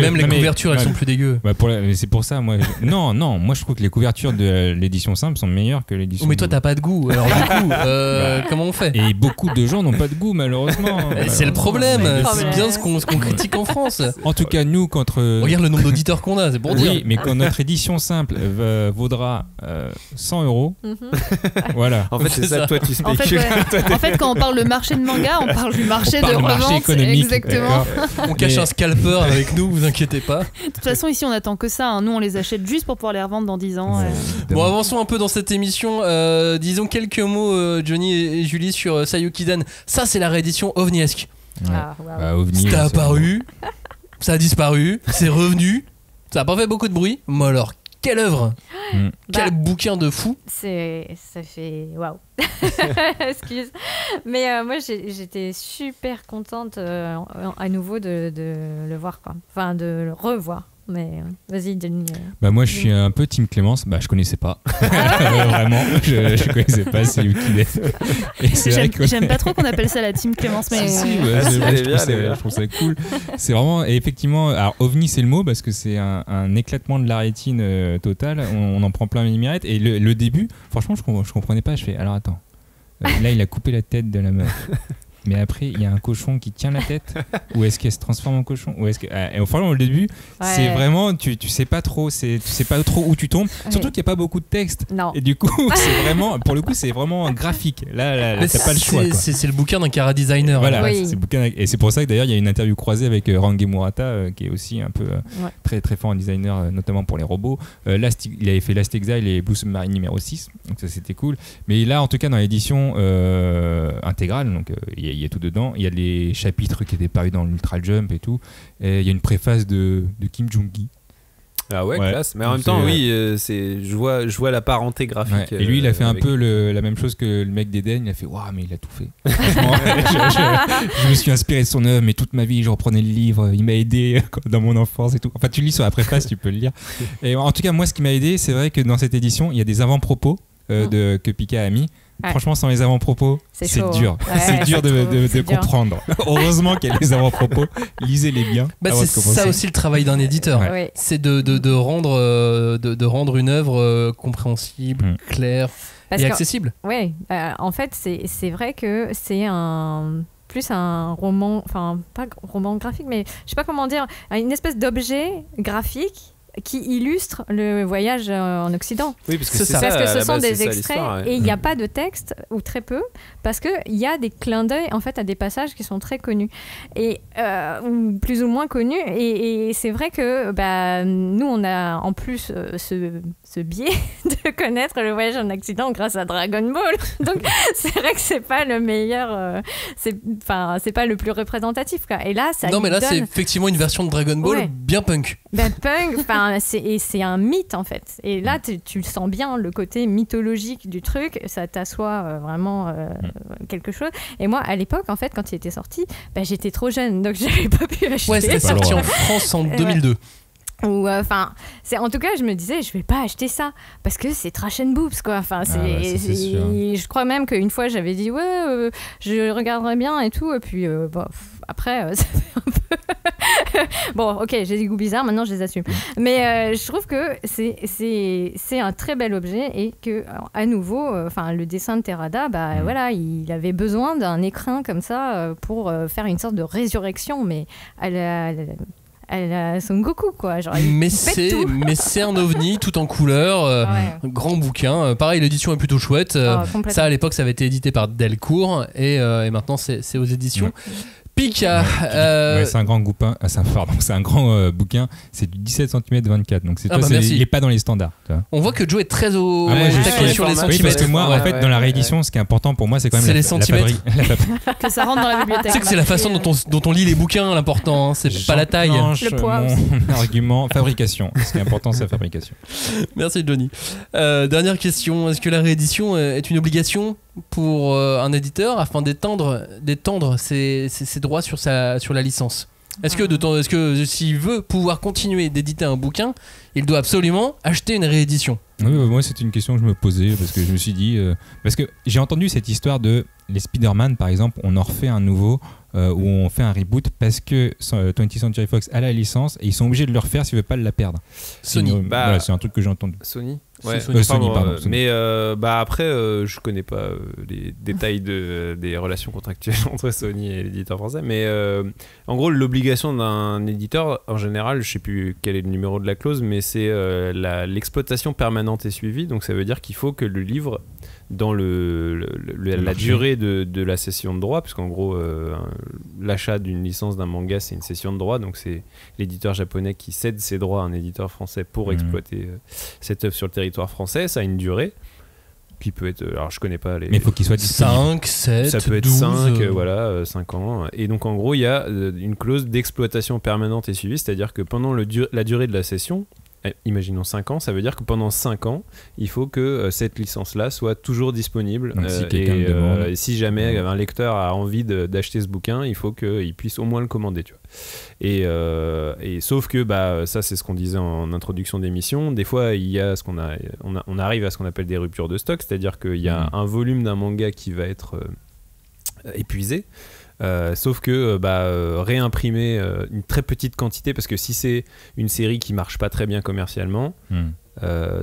Même les couvertures, elles sont plus dégueu. C'est pour ça, moi. Non, moi je trouve que les couvertures de l'édition simple sont meilleures que l'édition. Mais toi t'as pas de goût, alors du coup comment on fait ? Et beaucoup de gens n'ont pas de goût, malheureusement. C'est le problème, c'est bien ce qu'on critique en France. En tout cas, nous, regarde le nombre d'auditeurs qu'on a, c'est pour dire. Oui, mais quand notre édition simple vaudra 100 €, voilà. En fait, c'est ça, toi tu spécules. En fait, quand on parle de marché de manga, on parle du marché de revente. Économique. Exactement. On cache un scalper avec nous, vous inquiétez pas. De toute façon, ici on attend que ça. Nous, on les achète juste pour pouvoir les revendre dans 10 ans. Bon, avançons un peu dans cette émission. Disons quelques mots, Johnny et Julie, sur Sayuki-Dan. Ça, c'est la réédition ovniesque. OVNI, ça a apparu, ça a disparu, c'est revenu. Ça a pas fait beaucoup de bruit. Mais alors, quelle œuvre, quel bouquin de fou. Ça fait waouh. Excuse. Mais moi, j'étais super contente à nouveau de le voir, quoi. Enfin, de le revoir. Mais vas-y, Denis. Moi, je suis un peu Team Clémence. Je connaissais pas. Vraiment, je connaissais pas. C'est J'aime pas trop qu'on appelle ça la Team Clémence, mais je trouve ça cool. C'est vraiment, et effectivement, alors OVNI, c'est le mot parce que c'est un éclatement de la rétine total. On en prend plein les mirettes. Et le début, franchement, je comprenais pas. Je fais, alors attends, là, il a coupé la tête de la meuf. mais après il y a un cochon qui tient la tête, ou est-ce qu'elle se transforme en cochon, ou est-ce que et enfin au début c'est vraiment tu sais pas trop, tu sais pas trop où tu tombes, surtout qu'il y a pas beaucoup de texte. Non. Et du coup c'est vraiment, pour le coup c'est vraiment graphique. Là t'as pas le choix. C'est le bouquin d'un chara designer. Voilà, c'est le bouquin, et c'est pour ça que d'ailleurs il y a une interview croisée avec Rangi Murata qui est aussi un peu très très fort en designer, notamment pour les robots. Il avait fait Last Exile et Blue Submarine numéro 6, donc ça c'était cool. Mais là en tout cas dans l'édition intégrale, donc il y a tout dedans, il y a les chapitres qui étaient parus dans l'Ultra Jump et tout, et il y a une préface de Kim Jong-gi. Ah ouais, classe. Mais en même temps, je vois la parenté graphique. Ouais. Et lui, il a fait un peu la même chose que le mec d'Eden. Il a fait waouh, mais il a tout fait. Je me suis inspiré de son œuvre, mais toute ma vie, je reprenais le livre. Il m'a aidé dans mon enfance et tout. Enfin, tu lis sur la préface, tu peux le lire. Et en tout cas, moi, ce qui m'a aidé, c'est vrai que dans cette édition, il y a des avant-propos que Pika a mis. Ouais. Franchement, sans les avant-propos, c'est dur. Ouais, c'est dur de comprendre. Heureusement qu'il y a les avant-propos. Lisez-les bien. C'est ça aussi le travail d'un éditeur. Ouais. C'est de rendre une œuvre compréhensible, claire et accessible. Oui, en fait, c'est vrai que c'est plus un roman, enfin, pas roman graphique, mais je sais pas comment dire, une espèce d'objet graphique qui illustre le voyage en Occident. Oui, parce que ce sont des extraits et il n'y a pas de texte, ou très peu, parce qu'il y a des clins d'œil en fait, à des passages qui sont très connus, et, ou plus ou moins connus. Et c'est vrai que nous, on a en plus ce biais de connaître le voyage en Occident grâce à Dragon Ball. Donc, c'est vrai que c'est pas le meilleur... c'est pas le plus représentatif, quoi. Et là, ça non, mais là, c'est effectivement une version de Dragon Ball bien punk. C'est un mythe en fait, et là tu sens bien le côté mythologique du truc, ça t'assoit vraiment quelque chose. Et moi à l'époque en fait quand il était sorti, j'étais trop jeune donc j'avais pas pu acheter. Ouais, c'était sorti en France en 2002. Ou en tout cas je me disais je vais pas acheter ça parce que c'est trash and boobs quoi. Je crois même qu'une fois j'avais dit je regarderais bien et tout, et puis après ça fait un peu bon ok, j'ai des goûts bizarres, maintenant je les assume, mais je trouve que c'est un très bel objet, et que à nouveau le dessin de Terada voilà, il avait besoin d'un écrin comme ça pour faire une sorte de résurrection, mais elle a Son Goku quoi, genre, mais c'est un ovni tout en couleur, grand bouquin, pareil l'édition est plutôt chouette, ça à l'époque ça avait été édité par Delcourt, et maintenant c'est aux éditions Pika. C'est un grand bouquin, c'est un grand bouquin, c'est du 17 cm 24, donc il n'est pas dans les standards. On voit que Joe est très au taquet sur les centimètres. Oui, parce que moi, en fait, dans la réédition, ce qui est important pour moi, c'est quand même les centimètres. Que ça rentre dans la bibliothèque. Tu sais que c'est la façon dont on lit les bouquins l'important, hein, c'est pas la taille. Le poids. Mon argument, fabrication. Ce qui est important, c'est la fabrication. Merci Johnny. Dernière question, est-ce que la réédition est une obligation pour un éditeur afin d'étendre ses droits sur la licence? Est-ce que s'il veut pouvoir continuer d'éditer un bouquin, il doit absolument acheter une réédition? Oui, moi c'est une question que je me posais, parce que je me suis dit parce que j'ai entendu cette histoire de les Spider-Man par exemple, on en refait un nouveau où on fait un reboot parce que 20th Century Fox a la licence et ils sont obligés de le refaire s'ils ne veulent pas la perdre. Sony. Voilà, c'est un truc que j'ai entendu. Sony. Ouais, Sony. Mais après, je connais pas les détails des relations contractuelles entre Sony et l'éditeur français. Mais en gros, l'obligation d'un éditeur, en général, je sais plus quel est le numéro de la clause, mais c'est l'exploitation permanente et suivie. Donc ça veut dire qu'il faut que le livre, dans la durée de la cession de droit, puisqu'en gros, l'achat d'une licence d'un manga, c'est une cession de droit. Donc c'est l'éditeur japonais qui cède ses droits à un éditeur français pour exploiter cette œuvre sur le territoire français. Ça a une durée qui peut être, alors je connais pas les, mais il faut qu'il soit 5, 7, ça peut être 12, 5 5 ans, et donc en gros il y a une clause d'exploitation permanente et suivie, c'est à dire que pendant la durée de la cession, imaginons 5 ans, ça veut dire que pendant 5 ans il faut que cette licence là soit toujours disponible. Donc, si et si jamais un lecteur a envie d'acheter ce bouquin, il faut qu'il puisse au moins le commander, tu vois. Et sauf que ça c'est ce qu'on disait en introduction d'émission, des fois il y a on arrive à ce qu'on appelle des ruptures de stock, c'est à dire qu'il y a un volume d'un manga qui va être épuisé. Sauf que réimprimer une très petite quantité, parce que si c'est une série qui marche pas très bien commercialement,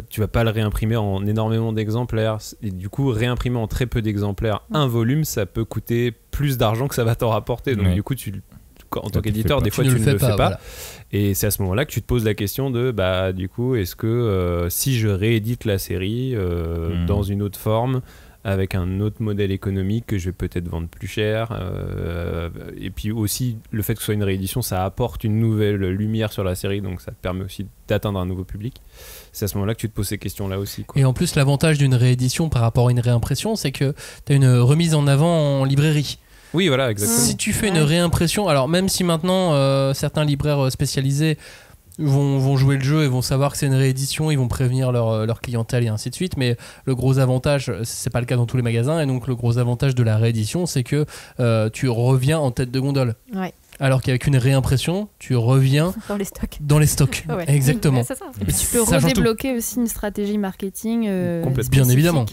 tu vas pas le réimprimer en énormément d'exemplaires, et du coup réimprimer en très peu d'exemplaires un volume, ça peut coûter plus d'argent que ça va t'en rapporter. Donc du coup en tant qu'éditeur, des fois tu ne le fais pas. Voilà. Et c'est à ce moment-là que tu te poses la question de du coup, est-ce que si je réédite la série dans une autre forme, avec un autre modèle économique que je vais peut-être vendre plus cher, et puis aussi le fait que ce soit une réédition, ça apporte une nouvelle lumière sur la série, donc ça te permet aussi d'atteindre un nouveau public. C'est à ce moment-là que tu te poses ces questions-là aussi, quoi. Et en plus, l'avantage d'une réédition par rapport à une réimpression, c'est que tu as une remise en avant en librairie. Oui, voilà, exactement. Si tu fais une réimpression, alors même si maintenant certains libraires spécialisés vont jouer le jeu et vont savoir que c'est une réédition, ils vont prévenir leur clientèle et ainsi de suite, mais le gros avantage, c'est pas le cas dans tous les magasins, et donc le gros avantage de la réédition, c'est que tu reviens en tête de gondole. Ouais. Alors qu'avec une réimpression, tu reviens dans les stocks. Ouais. Exactement. Ouais, c'est ça. Et puis tu peux redébloquer aussi une stratégie marketing. Bien évidemment.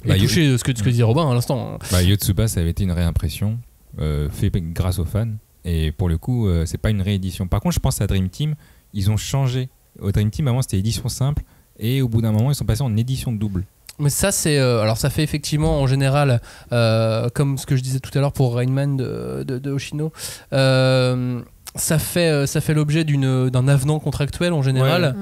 Et toucher ce que disait Robin à l'instant. Yotsuba, ça avait été une réimpression fait grâce aux fans. Et pour le coup, c'est pas une réédition. Par contre, je pense à Dream Team, ils ont changé. Au Dream Team, avant, c'était édition simple. Et au bout d'un moment, ils sont passés en édition double. Mais ça, c'est. Alors, ça fait effectivement en général, comme ce que je disais tout à l'heure pour Rain Man de Hoshino, ça fait l'objet d'un avenant contractuel en général.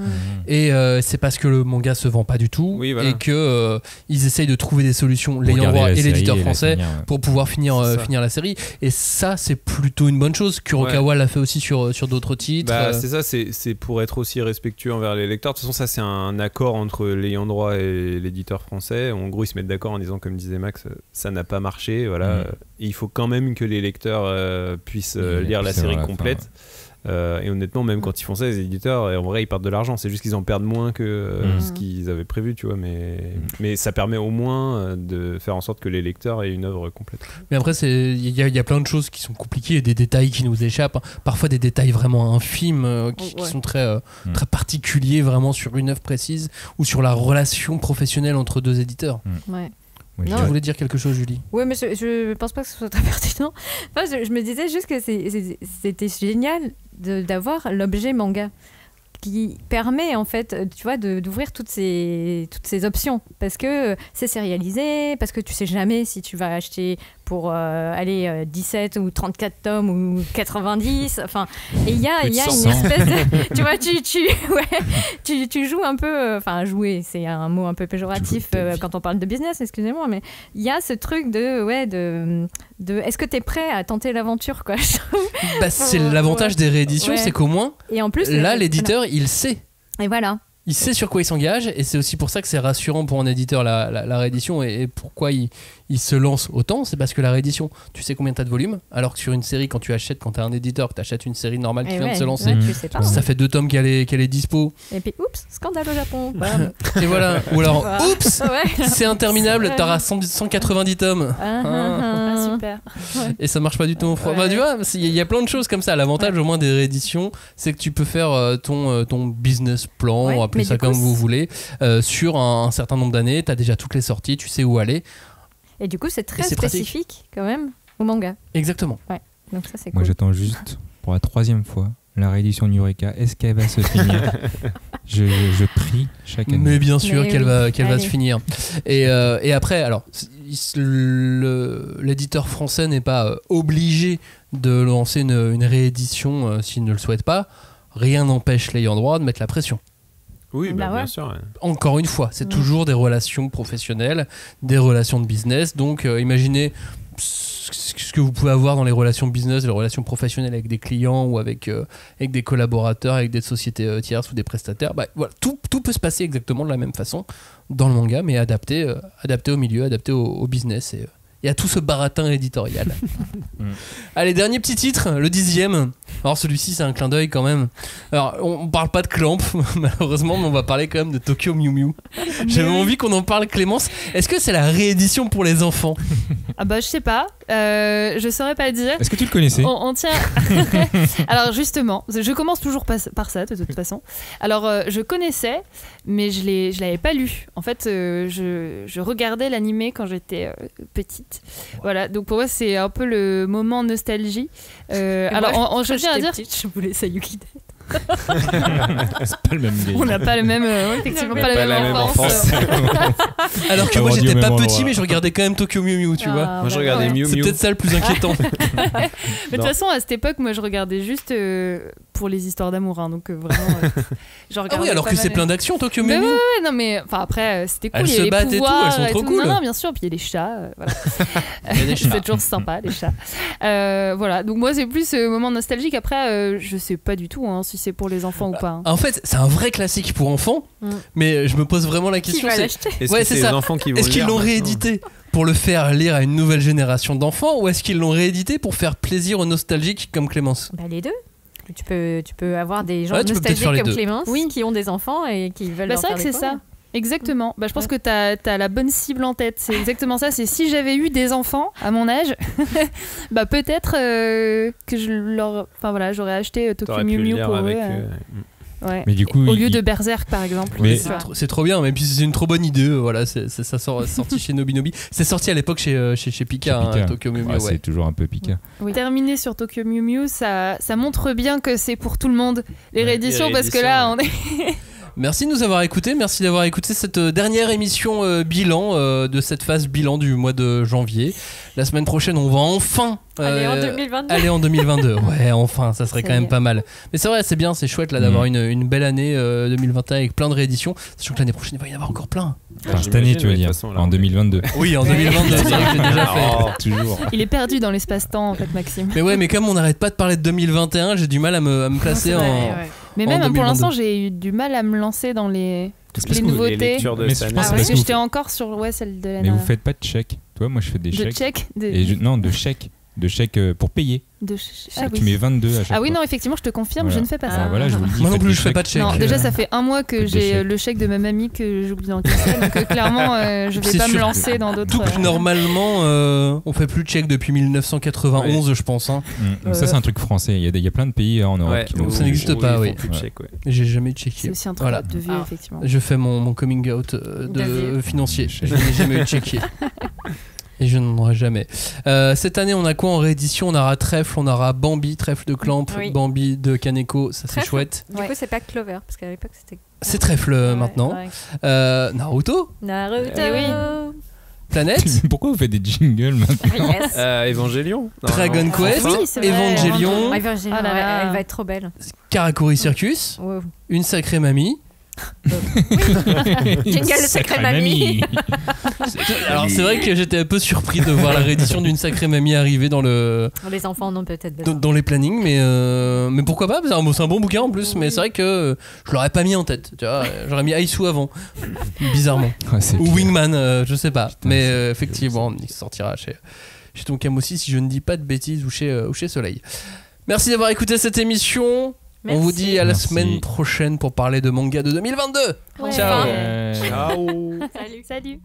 Et c'est parce que le manga se vend pas du tout, et que ils essayent de trouver des solutions, l'ayant droit et l'éditeur français, pour pouvoir finir la série. Et ça, c'est plutôt une bonne chose. Kurokawa l'a fait aussi sur d'autres titres. C'est ça, c'est pour être aussi respectueux envers les lecteurs. De toute façon, ça, c'est un accord entre l'ayant droit et l'éditeur français. En gros, ils se mettent d'accord en disant, comme disait Max, ça n'a pas marché. Voilà. Et il faut quand même que les lecteurs puissent lire la série complète. Et honnêtement, même quand ils font ça, les éditeurs, en vrai, ils perdent de l'argent. C'est juste qu'ils en perdent moins que ce qu'ils avaient prévu, tu vois. Mais ça permet au moins de faire en sorte que les lecteurs aient une œuvre complète. Mais après, il y a plein de choses qui sont compliquées, des détails qui nous échappent. Parfois, des détails vraiment infimes qui sont très particuliers, vraiment sur une œuvre précise ou sur la relation professionnelle entre deux éditeurs. Ouais. Tu voulais dire quelque chose, Julie? Oui, mais je pense pas que ce soit très pertinent. Enfin, je me disais juste que c'était génial d'avoir l'objet manga qui permet en fait, tu vois, d'ouvrir toutes ces options, parce que c'est sérialisé, parce que tu sais jamais si tu vas acheter pour 17 ou 34 tomes ou 90, enfin, et il y a une espèce de, tu vois, tu joues un peu, enfin jouer, c'est un mot un peu péjoratif quand on parle de business, excusez-moi, mais il y a ce truc de est-ce que t'es prêt à tenter l'aventure, quoi. C'est l'avantage des rééditions, c'est qu'au moins, et en plus, là, l'éditeur, il sait. Et voilà. Il sait sur quoi il s'engage, et c'est aussi pour ça que c'est rassurant pour un éditeur la réédition, et pourquoi il se lance autant, c'est parce que la réédition, tu sais combien t'as de volume, alors que sur une série, quand t'es un éditeur, que t'achètes une série normale qui vient de se lancer, ça fait 2 tomes qu'elle est dispo. Et puis oups, scandale au Japon. Et voilà. Ou alors oups, c'est interminable, t'auras 190 tomes. Super. Et ça marche pas du tout en France. Tu vois, il y a plein de choses comme ça. L'avantage au moins des rééditions, c'est que tu peux faire ton business plan, appelez ça comme vous voulez, sur un certain nombre d'années. T'as déjà toutes les sorties, tu sais où aller. Et du coup, c'est très spécifique quand même au manga. Exactement. Ouais. Donc ça, c'est cool. Moi, j'attends juste pour la 3e fois la réédition de Eureka. Est-ce qu'elle va se finir? je prie chaque année. Mais bien sûr qu'elle va se finir. Et après, alors, l'éditeur français n'est pas obligé de lancer une réédition s'il ne le souhaite pas. Rien n'empêche l'ayant droit de mettre la pression. Oui, bien sûr. Ouais. Encore une fois, c'est toujours des relations professionnelles, des relations de business. Donc, imaginez ce que vous pouvez avoir dans les relations business, les relations professionnelles avec des clients ou avec des collaborateurs, avec des sociétés tierces ou des prestataires. Voilà, tout peut se passer exactement de la même façon dans le manga, mais adapté au milieu, adapté au business et à tout ce baratin éditorial. Allez, dernier petit titre, le 10e. Alors celui-ci c'est un clin d'œil quand même. Alors on parle pas de Clamp malheureusement, mais on va parler quand même de Tokyo Mew Mew. J'avais envie qu'on en parle, Clémence. Est-ce que c'est la réédition pour les enfants? Ah bah je sais pas, je saurais pas dire. Est-ce que tu le connaissais? On tient. Alors justement, je commence toujours par ça de toute façon. Alors je connaissais, mais je l'avais pas lu. En fait, je regardais l'animé quand j'étais petite. Voilà, donc pour moi c'est un peu le moment nostalgie. Alors je tiens à dire, petite, je voulais Sayuki. C'est pas le même game. On n'a pas le même, effectivement pas la même enfance. Alors que moi j'étais pas petit, mais je regardais quand même Tokyo Mew Mew, tu vois. Moi je regardais Mew Mew. C'est peut-être ça le plus inquiétant. Mais de toute façon, à cette époque, moi je regardais juste pour les histoires d'amour, hein, donc vraiment. Je regardais. Ah oui, alors que c'est plein d'action Tokyo Mew Mew. Ouais, non mais enfin après c'était cool. Elles se battent et tout, elles sont trop cool. Non, bien sûr, puis il y a les chats. Voilà. C'est toujours sympa les chats. Voilà, donc moi c'est plus moment nostalgique. Après, je sais pas du tout si c'est pour les enfants ou pas. En fait, c'est un vrai classique pour enfants, mais je me pose vraiment la question. Est-ce que c'est les enfants qui vont Est-ce qu'ils l'ont réédité pour le faire lire à une nouvelle génération d'enfants, ou est-ce qu'ils l'ont réédité pour faire plaisir aux nostalgiques comme Clémence? Bah les deux. Tu peux avoir des gens nostalgiques comme Clémence qui ont des enfants et qui veulent leur c'est faire vrai que c'est ça. Exactement. Bah, je pense que t'as la bonne cible en tête. C'est exactement ça. C'est si j'avais eu des enfants à mon âge, bah peut-être que j'aurais acheté Tokyo Mew Mew pour eux. Ouais. Mais du coup, au lieu de Berserk par exemple. Mais c'est trop bien, mais puis c'est une trop bonne idée. Voilà, ça sorti chez Nobinobi. C'est sorti à l'époque chez Pika, Tokyo Mew Mew. C'est toujours un peu Pika. Oui. Terminé sur Tokyo Mew Mew, ça montre bien que c'est pour tout le monde les rééditions, parce que là on est. Merci de nous avoir écoutés, merci d'avoir écouté cette dernière émission bilan de cette phase bilan du mois de janvier. La semaine prochaine, on va enfin aller en 2022. Ouais, enfin, ça serait quand même pas mal. Mais c'est vrai, c'est bien, c'est chouette là d'avoir une belle année 2021 avec plein de rééditions. Sachant que l'année prochaine, il va y en avoir encore plein. Enfin, cette année, tu veux dire, en 2022. Oui, en 2022, c'est vrai que j'ai déjà fait. Toujours. Il est perdu dans l'espace-temps en fait, Maxime. Mais ouais, mais comme on n'arrête pas de parler de 2021, j'ai du mal à me placer Mais même pour l'instant, j'ai eu du mal à me lancer dans les nouveautés. Parce que j'étais encore sur celle de l'année. Mais vous faites pas de chèques. Toi, moi je fais des chèques. Non, de chèques. De chèques pour payer. Tu mets 22 à chaque fois. Ah oui, non, effectivement, je te confirme, je ne fais pas ça. Voilà, je vous le dis. Moi non plus, je fais pas de chèques. Non, déjà, ça fait un mois que j'ai le chèque de ma mamie que j'oublie d'encaisser. Donc clairement, je vais pas me lancer dans d'autres. Normalement, on fait plus de chèques depuis 1991, je pense. Hein. Ça, c'est un truc français. Il y a plein de pays en Europe qui ça n'existe pas, oui. J'ai jamais checké. C'est aussi un truc de vieux, effectivement. Je fais mon coming out financier. Je n'ai jamais eu checké. Et je n'en aurai jamais. Cette année, on a quoi en réédition? On aura Trèfle, on aura Bambi, Trèfle de Clamp, Bambi de Kaneko, ça c'est chouette. Du coup, c'est pas Clover, parce qu'à l'époque c'était. C'est Trèfle maintenant. Naruto. Planète. Pourquoi vous faites des jingles maintenant? Evangelion. Dragon Quest. Evangelion. Elle va être trop belle. Karakuri Circus. Une sacrée mamie. Jingle sacrée mamie. Alors c'est vrai que j'étais un peu surpris de voir la réédition d'une sacrée mamie arriver dans le. Les enfants non peut-être. Dans les plannings, mais pourquoi pas? C'est un bon bouquin en plus, mais c'est vrai que je l'aurais pas mis en tête. Tu vois, j'aurais mis Aisu avant, bizarrement. Ou Wingman, je sais pas. Putain, mais effectivement, il sortira chez Tonkam aussi, si je ne dis pas de bêtises, ou chez Soleil. Merci d'avoir écouté cette émission. Merci. On vous dit à la semaine prochaine pour parler de manga de 2022. Ouais. Ciao. Ciao. Salut. Salut.